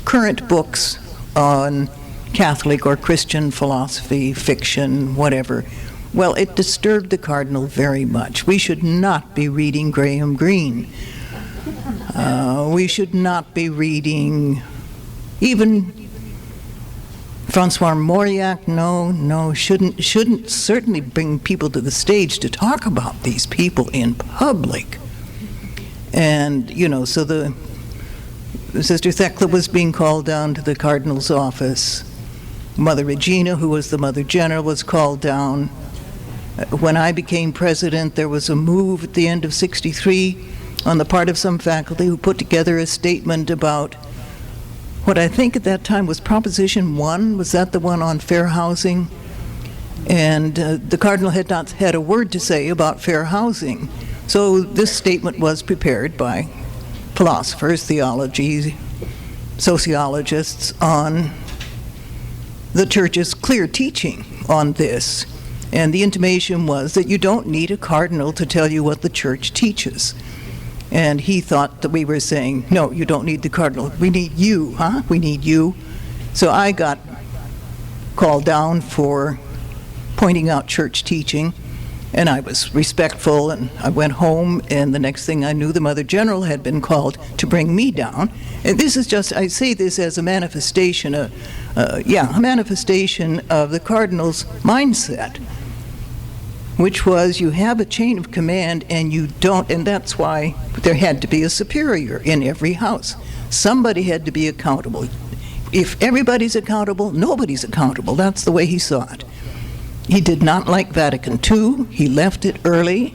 [SPEAKER 5] current books on Catholic or Christian philosophy, fiction, whatever. Well, it disturbed the Cardinal very much. We should not be reading Graham Greene. We should not be reading even Francois Mauriac. No, shouldn't certainly bring people to the stage to talk about these people in public. And, so the Sister Thecla was being called down to the Cardinal's office. Mother Regina, who was the Mother General, was called down. When I became president, there was a move at the end of '63 on the part of some faculty who put together a statement about what I think at that time was Proposition 1. Was that the one on fair housing? And the Cardinal had not had a word to say about fair housing. So this statement was prepared by philosophers, theology, sociologists on the Church's clear teaching on this. And the intimation was that you don't need a cardinal to tell you what the Church teaches. And he thought that we were saying, no, you don't need the cardinal. We need you, huh? We need you. So I got called down for pointing out church teaching, and I was respectful, and I went home, and the next thing I knew, the Mother General had been called to bring me down. And this is just, I say this as a manifestation, a manifestation of the Cardinal's mindset, which was you have a chain of command and you don't, and that's why there had to be a superior in every house. Somebody had to be accountable. If everybody's accountable, nobody's accountable. That's the way he saw it. He did not like Vatican II. He left it early,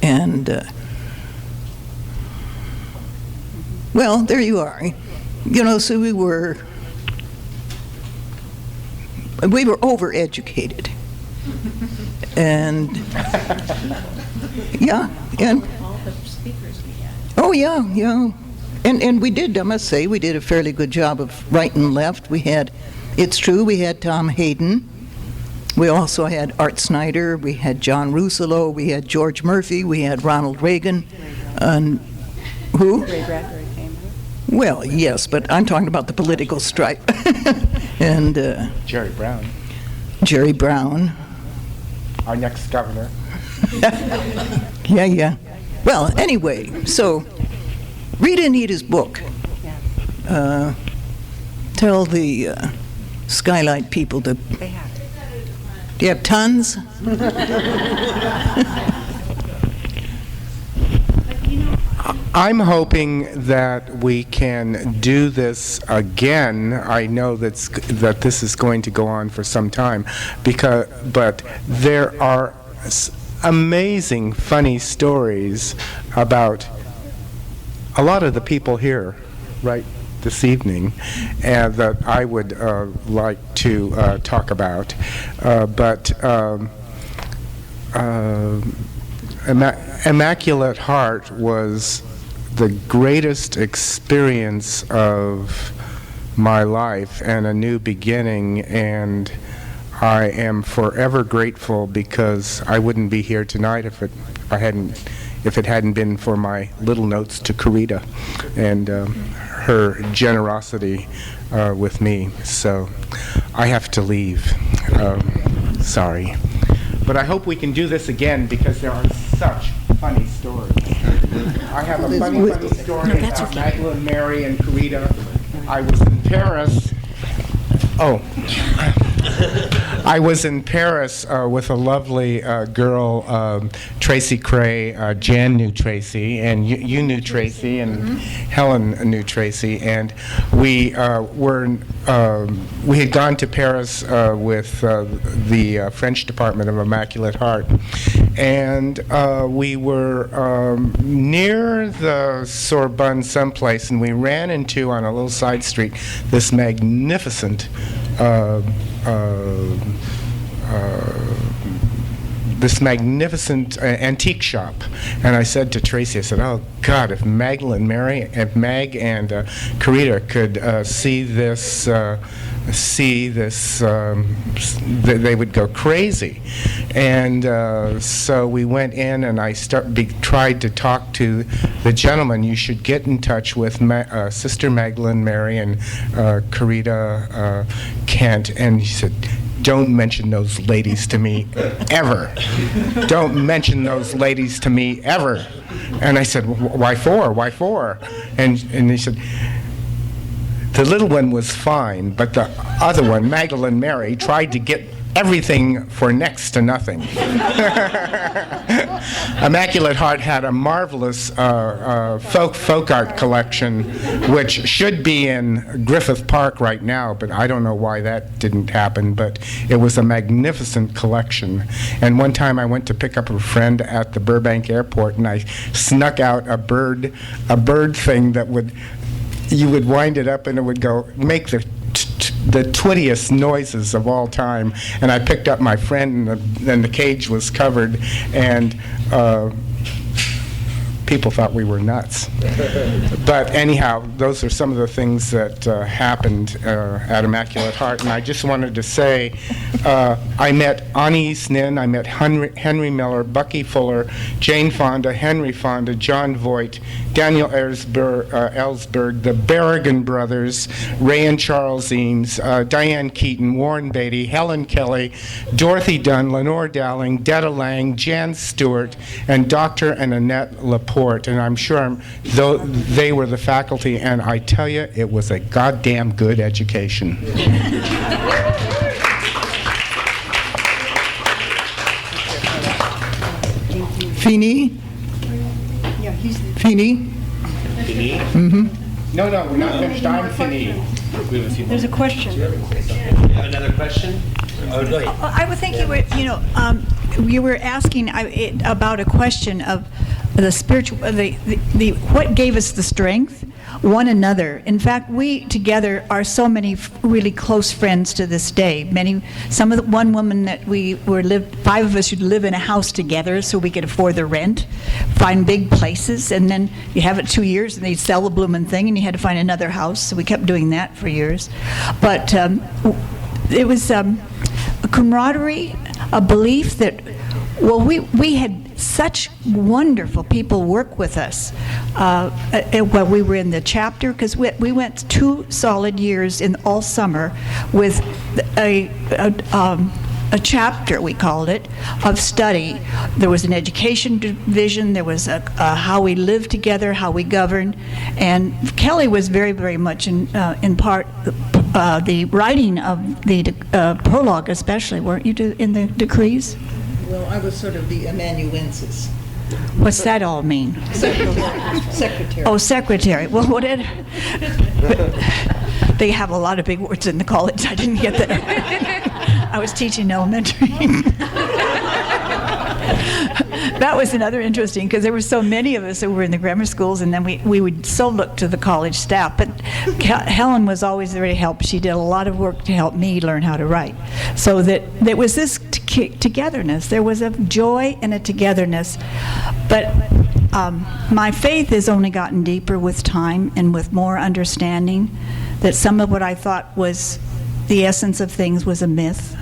[SPEAKER 5] and well, there you are. You know, so we were overeducated. And yeah, and
[SPEAKER 11] all the speakers we had.
[SPEAKER 5] Oh yeah. And we did, I must say, we did a fairly good job of right and left. It's true, we had Tom Hayden. We also had Art Snyder, we had John Russolo, we had George Murphy, we had Ronald Reagan, and who?
[SPEAKER 11] Ray Bradbury came.
[SPEAKER 5] Well, yes, but I'm talking about the political stripe. And
[SPEAKER 6] Jerry Brown, our next governor.
[SPEAKER 5] Yeah. Well, anyway, so read Anita's book. Tell the Skylight people to...
[SPEAKER 11] They have it.
[SPEAKER 5] Do you have tons?
[SPEAKER 6] I'm hoping that we can do this again. I know that this is going to go on for some time, but there are amazing, funny stories about a lot of the people here, right, this evening, and that I would like to talk about. Immaculate Heart was the greatest experience of my life and a new beginning, and I am forever grateful, because I wouldn't be here tonight if it hadn't been for my little notes to Corita and her generosity with me. So I have to leave. Sorry. But I hope we can do this again, because there are such funny stories. I have a funny story about Magdalene Mary and Corita. I was in Paris. I was in Paris with a lovely girl, Tracy Cray. Jan knew Tracy, and you knew Tracy, and Helen knew Tracy, and we had gone to Paris with the French Department of Immaculate Heart, and we were near the Sorbonne someplace, and we ran into, on a little side street, this magnificent antique shop. And I said to Tracy, I said, oh God, if Mag and Corita could see this, they would go crazy. And so we went in, and I tried to talk to the gentleman. You should get in touch with Sister Magdalene Mary and Corita Kent. And he said, don't mention those ladies to me ever. Don't mention those ladies to me ever. And I said, why for? Why for? And he said, the little one was fine, but the other one, Magdalene Mary, tried to get everything for next to nothing. Immaculate Heart had a marvelous folk art collection, which should be in Griffith Park right now, but I don't know why that didn't happen, but it was a magnificent collection. And one time I went to pick up a friend at the Burbank airport, and I snuck out a bird thing that would you would wind it up and it would go make the twittiest noises of all time. And I picked up my friend, and the cage was covered, and people thought we were nuts. But anyhow, those are some of the things that happened at Immaculate Heart. And I just wanted to say, I met Anais Nin, I met Henry Miller, Bucky Fuller, Jane Fonda, Henry Fonda, John Voight, Daniel Ellsberg, the Berrigan brothers, Ray and Charles Eames, Diane Keaton, Warren Beatty, Helen Kelly, Dorothy Dunn, Lenore Dowling, Detta Lang, Jan Stewart, and Dr. and Annette Laporte. And I'm sure they were the faculty, and I tell you, it was a goddamn good education.
[SPEAKER 5] Feeney?
[SPEAKER 7] Yeah, he's the...
[SPEAKER 5] Feeney?
[SPEAKER 2] Fini?
[SPEAKER 5] Mm-hmm.
[SPEAKER 6] No, we're not finished. I'm Fini.
[SPEAKER 7] There's a question.
[SPEAKER 2] You have another question? Oh, go ahead.
[SPEAKER 3] I would think you were asking about a question of the spiritual, what gave us the strength? One another. In fact, we together are so many really close friends to this day. One woman that five of us should live in a house together so we could afford the rent, find big places, and then you have it 2 years and they sell the blooming thing and you had to find another house. So we kept doing that for years. But it was a camaraderie, a belief that, we had such wonderful people work with us while we were in the chapter, because we went 2 solid years in all summer with a chapter, we called it, of study. There was an education division, there was a how we lived together, how we governed, and Kelly was very, very much in part the writing of the prologue, especially, weren't you, in the decrees?
[SPEAKER 5] Well, I was sort of the amanuensis.
[SPEAKER 3] What's that all mean?
[SPEAKER 5] Secretary.
[SPEAKER 3] Oh, secretary. Well, they have a lot of big words in the college. I didn't get that. I was teaching elementary. That was another interesting, because there were so many of us who were in the grammar schools, and then we would so look to the college staff. But Helen was always there to help. She did a lot of work to help me learn how to write. So that there was this togetherness. There was a joy and a togetherness. But my faith has only gotten deeper with time and with more understanding that some of what I thought was the essence of things was a myth.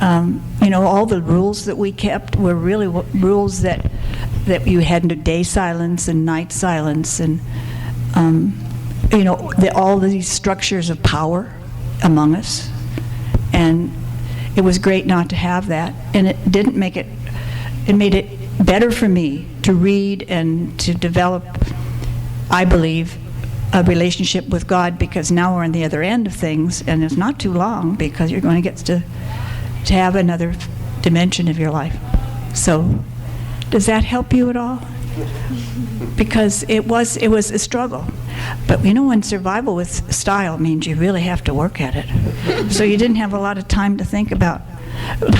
[SPEAKER 3] All the rules that we kept were really rules that you had day silence and night silence, and all these structures of power among us. And it was great not to have that, and it didn't make it. It made it better for me to read and to develop, I believe, a relationship with God, because now we're on the other end of things, and it's not too long, because you're going to get to have another dimension of your life. So, does that help you at all? Because it was a struggle. But when survival with style means you really have to work at it. So you didn't have a lot of time to think about.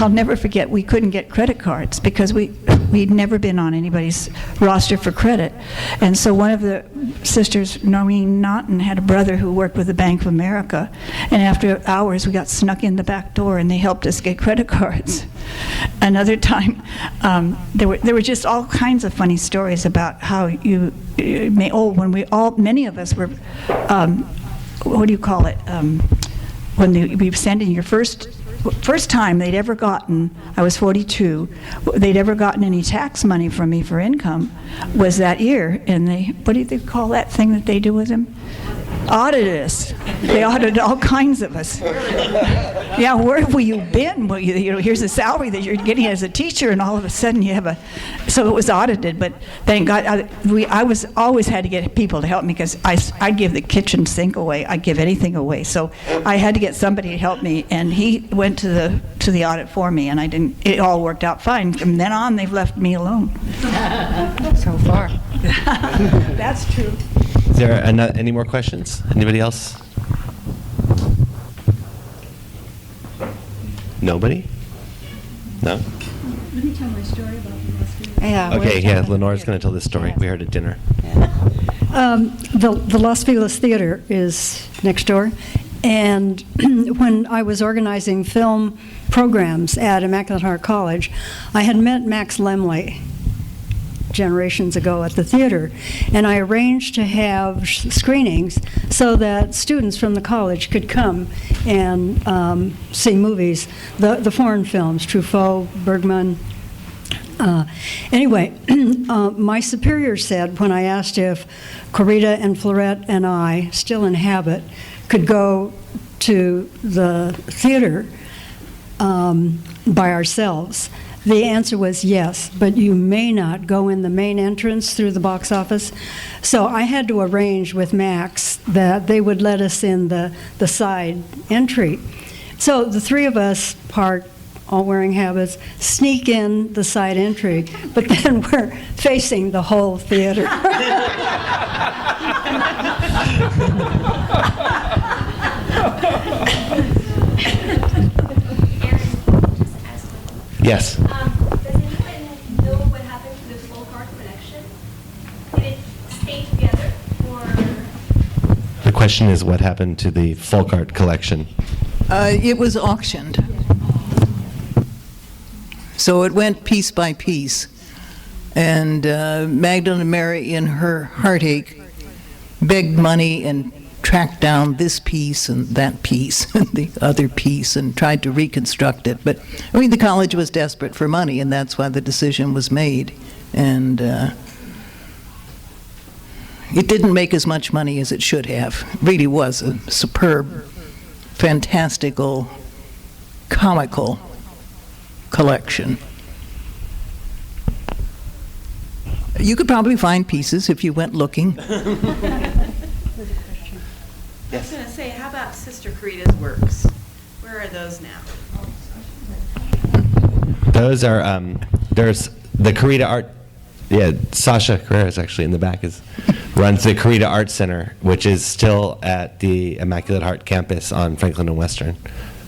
[SPEAKER 3] I'll never forget, we couldn't get credit cards because we'd never been on anybody's roster for credit. And so one of the sisters, Noreen Naughton, had a brother who worked with the Bank of America. And after hours, we got snuck in the back door and they helped us get credit cards. Another time, there were just all kinds of funny stories about how many of us were, what do you call it? When we were sending your first time they'd ever gotten, I was 42, they'd ever gotten any tax money from me for income was that year. And what do they call that thing that they do with them? Audited us. They audited all kinds of us. Yeah, where have you been? Well, here's a salary that you're getting as a teacher, and all of a sudden you have so it was audited. But thank God, I was always had to get people to help me, because I'd give the kitchen sink away. I'd give anything away. So I had to get somebody to help me, and he went to the audit for me, and it all worked out fine. From then on, they've left me alone. So far. That's true.
[SPEAKER 2] Is there any more questions? Anybody else? Nobody? No?
[SPEAKER 7] Let me tell my story about the last week.
[SPEAKER 2] Okay, yeah, Lenore's going to tell this story. We heard at dinner.
[SPEAKER 7] The Los Feliz Theater is next door. And when I was organizing film programs at Immaculate Heart College, I had met Max Lemley generations ago at the theater, and I arranged to have screenings so that students from the college could come and see movies, the foreign films, Truffaut, Bergman. Anyway, my superior said when I asked if Corita and Florette and I, still in habit, could go to the theater by ourselves, the answer was yes, but you may not go in the main entrance through the box office. So I had to arrange with Max that they would let us in the side entry. So the three of us parked, all wearing habits, sneak in the side entry, but then we're facing the whole theater.
[SPEAKER 2] Yes.
[SPEAKER 12] Does anyone know what happened to the folk art collection? Did it stay together, or?
[SPEAKER 2] The question is, what happened to the folk art collection?
[SPEAKER 5] It was auctioned. So it went piece by piece. And Magdalene Mary, in her heartache, begged money and tracked down this piece and that piece and the other piece and tried to reconstruct it. But, I mean, the college was desperate for money, and that's why the decision was made. And it didn't make as much money as it should have. It really was a superb, fantastical, comical collection. You could probably find pieces if you went looking.
[SPEAKER 11] I was going to say, how about Sister Corita's works? Where are those now?
[SPEAKER 2] Those are, there's the Corita Art, Sasha Carrera is actually in the back, runs the Corita Art Center, which is still at the Immaculate Heart campus on Franklin and Western.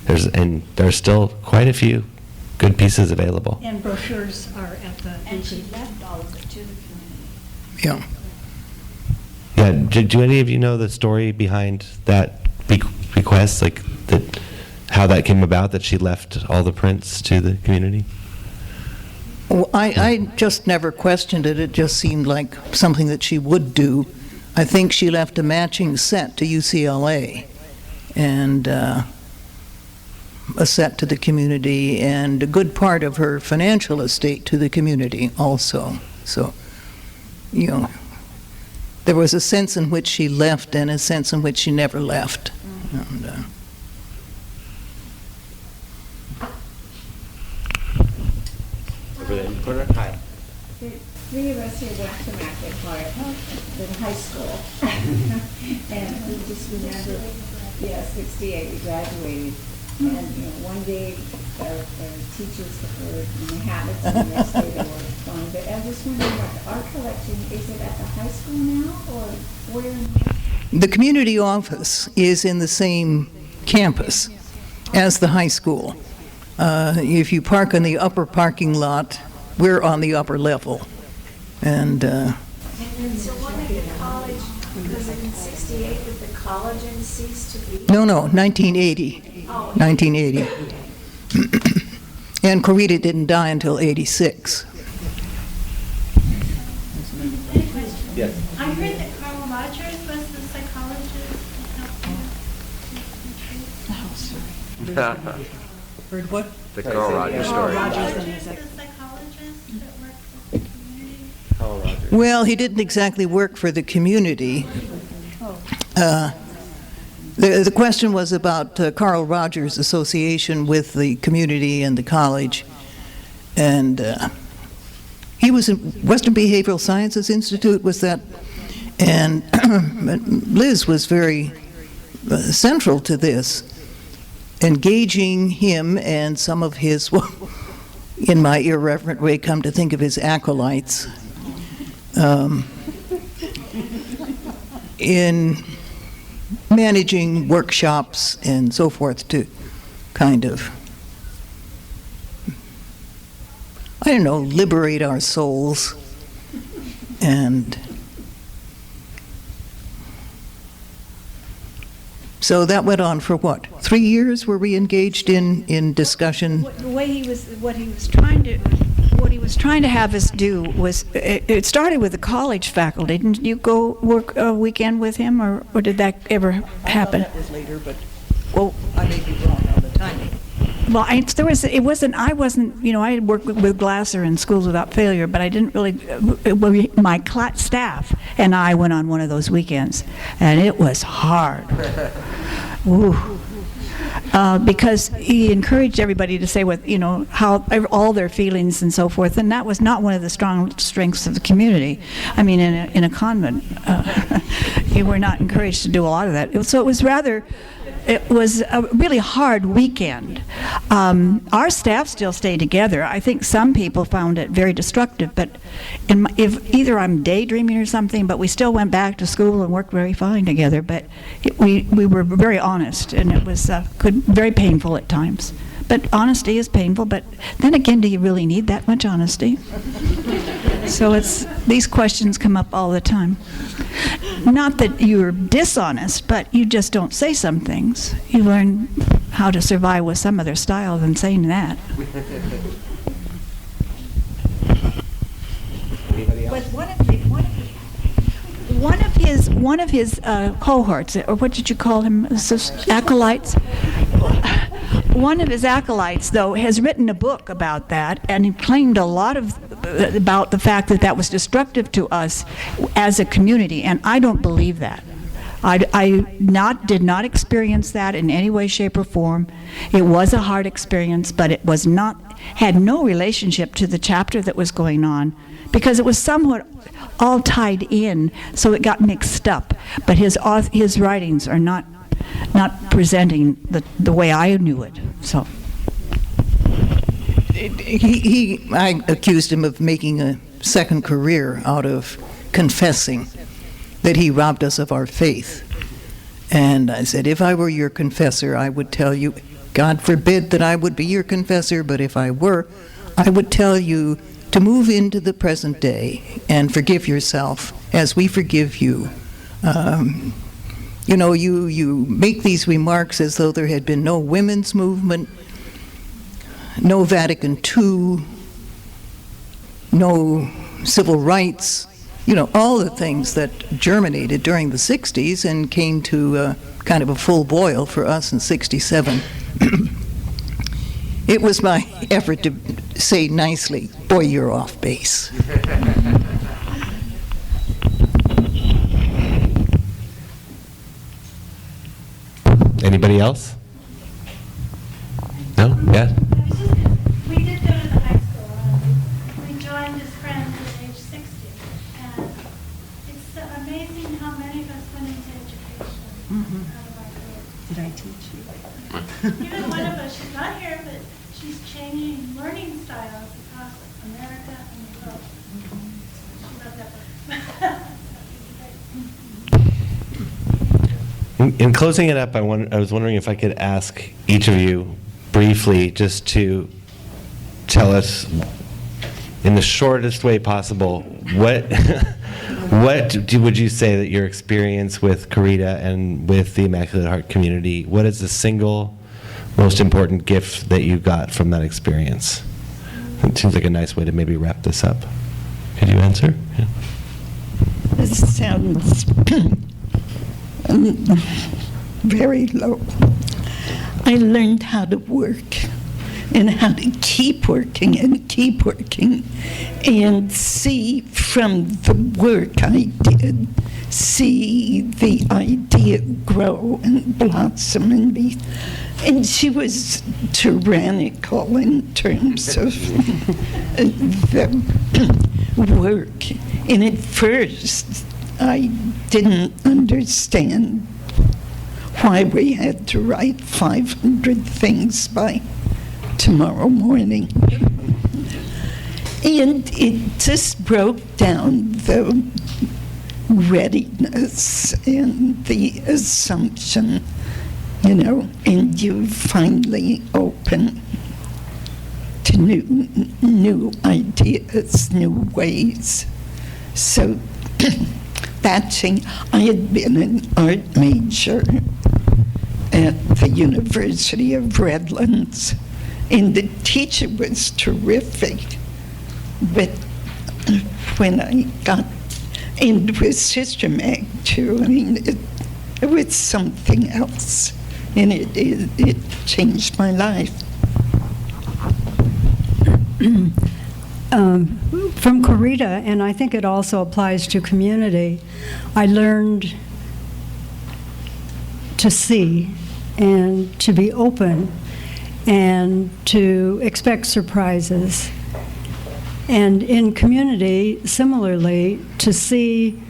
[SPEAKER 2] There's still quite a few good pieces available.
[SPEAKER 7] And brochures are at the...
[SPEAKER 11] And she left all of it to the community.
[SPEAKER 5] Yeah.
[SPEAKER 2] Yeah, do any of you know the story behind that request, like how that came about, that she left all the prints to the community?
[SPEAKER 5] Well, I just never questioned it. It just seemed like something that she would do. I think she left a matching set to UCLA and a set to the community and a good part of her financial estate to the community also. So, you know, there was a sense in which she left and a sense in which she never left. And,
[SPEAKER 2] Over there, put her hi.
[SPEAKER 13] Three of us here went to Immaculate Heart in high school. And we just remember, 68, we graduated. And one day our teachers were in the habits, and the next day they were gone. But I was wondering about the art collection. Is it at the high school now, or where?
[SPEAKER 5] The community office is in the same campus as the high school. If you park in the upper parking lot, we're on the upper level. And
[SPEAKER 10] so when did the college, because in 68 did the college cease to be?
[SPEAKER 5] No, 1980. 1980. And Corita didn't die until 86.
[SPEAKER 2] Yes.
[SPEAKER 12] I heard that Carl Rogers was the psychologist that helped you.
[SPEAKER 5] Heard what?
[SPEAKER 9] The Carl Rogers story.
[SPEAKER 12] Rogers is the psychologist that worked with the community.
[SPEAKER 2] Carl Rogers.
[SPEAKER 5] Well, he didn't exactly work for the community. The question was about Carl Rogers' association with the community and the college. And he was in Western Behavioral Sciences Institute, was that? And Liz was very central to this, engaging him and some of his, well, in my irreverent way, come to think of his acolytes, in managing workshops and so forth to kind of, I don't know, liberate our souls and So that went on for what? 3 years were we engaged in discussion?
[SPEAKER 3] What he was trying to have us do was, it started with the college faculty. Didn't you go work a weekend with him, or did that ever happen?
[SPEAKER 5] That was later, but I may be wrong on the timing.
[SPEAKER 3] Well, I wasn't, I had worked with Glasser in Schools Without Failure, but I didn't really, my staff and I went on one of those weekends, and it was hard. Ooh. Because he encouraged everybody to say how all their feelings and so forth, and that was not one of the strong strengths of the community. I mean, in a convent, you were not encouraged to do a lot of that. So it was a really hard weekend. Our staff still stayed together. I think some people found it very destructive, but if either I'm daydreaming or something, but we still went back to school and worked very fine together. But we were very honest, and it was very painful at times. But honesty is painful, but then again, do you really need that much honesty? So these questions come up all the time. Not that you're dishonest, but you just don't say some things. You learn how to survive with some other style than saying that. But one of his cohorts, or what did you call him, acolytes? One of his acolytes, though, has written a book about that, and he claimed a lot about the fact that was destructive to us as a community, and I don't believe that. I did not experience that in any way, shape, or form. It was a hard experience, but it had no relationship to the chapter that was going on, because it was somewhat all tied in, so it got mixed up. But his writings are not presenting the way I knew it. So
[SPEAKER 5] I accused him of making a second career out of confessing that he robbed us of our faith. And I said, if I were your confessor, I would tell you, God forbid that I would be your confessor, but if I were, I would tell you to move into the present day and forgive yourself as we forgive you. You make these remarks as though there had been no women's movement, no Vatican II, no civil rights, all the things that germinated during the 60s and came to kind of a full boil for us in 67. It was my effort to say nicely, boy, you're off base.
[SPEAKER 2] Anybody else? No? Yeah?
[SPEAKER 12] We did go to the high school. We joined as friends at age 60. And it's amazing how many of us went into education.
[SPEAKER 4] Did I teach you?
[SPEAKER 12] Even one of us, she's not here, but she's changing learning styles across America and the world. She loved that book.
[SPEAKER 2] In closing it up, I was wondering if I could ask each of you briefly just to tell us, in the shortest way possible, what would you say that your experience with Corita and with the Immaculate Heart community, what is the single most important gift that you got from that experience? It seems like a nice way to maybe wrap this up. Could you answer? Yeah.
[SPEAKER 8] This sounds very low. I learned how to work and how to keep working and see from the work I did, see the idea grow and blossom and be. And she was tyrannical in terms of the work. And at first, I didn't understand why we had to write 500 things by tomorrow morning. And it just broke down the readiness and the assumption, and you finally open to new ideas, new ways. So I had been an art major at the University of Redlands, and the teacher was terrific. But when I got in with Sister Mag, too, I mean, it was something else, and it changed my life.
[SPEAKER 7] From Corita, and I think it also applies to community, I learned to see and to be open and to expect surprises. And in community, similarly, to see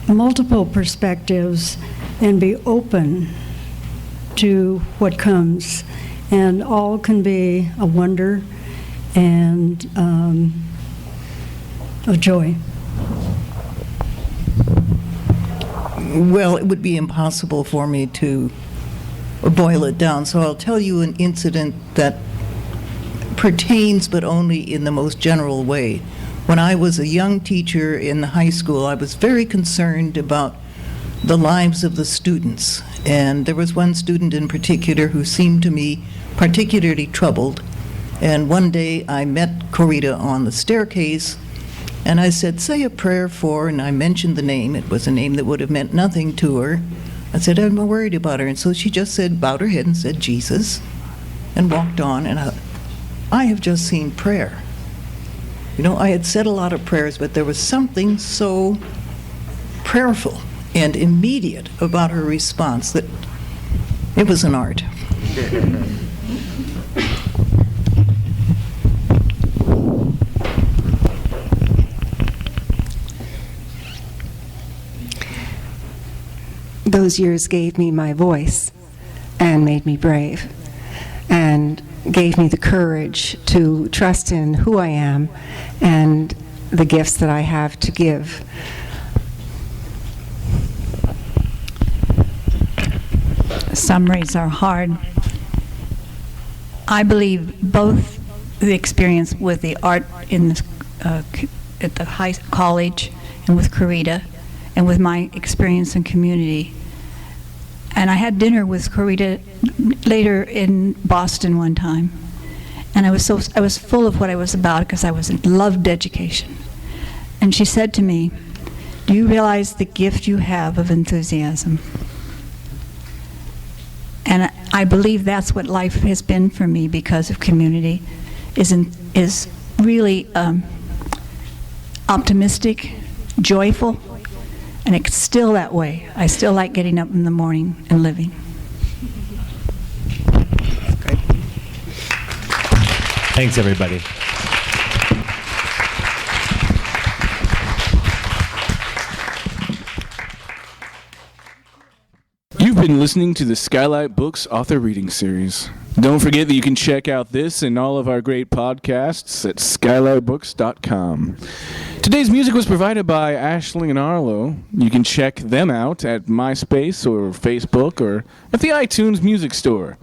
[SPEAKER 7] multiple perspectives and be open to what comes. And all can be a wonder and a joy.
[SPEAKER 5] Well, it would be impossible for me to boil it down, so I'll tell you an incident that pertains, but only in the most general way. When I was a young teacher in the high school, I was very concerned about the lives of the students. And there was one student in particular who seemed to me particularly troubled. And one day I met Corita on the staircase, and I said, say a prayer for, and I mentioned the name. It was a name that would have meant nothing to her. I said, I'm worried about her. And so she just said, bowed her head and said, Jesus, and walked on. And I have just seen prayer. You know, I had said a lot of prayers, but there was something so prayerful and immediate about her response that it was an art.
[SPEAKER 4] Those years gave me my voice and made me brave and gave me the courage to trust in who I am and the gifts that I have to give.
[SPEAKER 3] Summaries are hard. I believe both the experience with the art in the, at the college and with Corita, and with my experience in community. And I had dinner with Corita later in Boston one time, and I was full of what I was about because I loved education. And she said to me, "Do you realize the gift you have of enthusiasm?" And I believe that's what life has been for me because of community, is really optimistic, joyful, and it's still that way. I still like getting up in the morning and living.
[SPEAKER 2] Thanks, everybody.
[SPEAKER 14] You've been listening to the Skylight Books Author Reading Series. Don't forget that you can check out this and all of our great podcasts at skylightbooks.com. Today's music was provided by Ashling and Arlo. You can check them out at MySpace or Facebook or at the iTunes Music Store.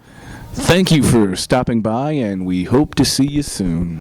[SPEAKER 14] Thank you for stopping by, and we hope to see you soon.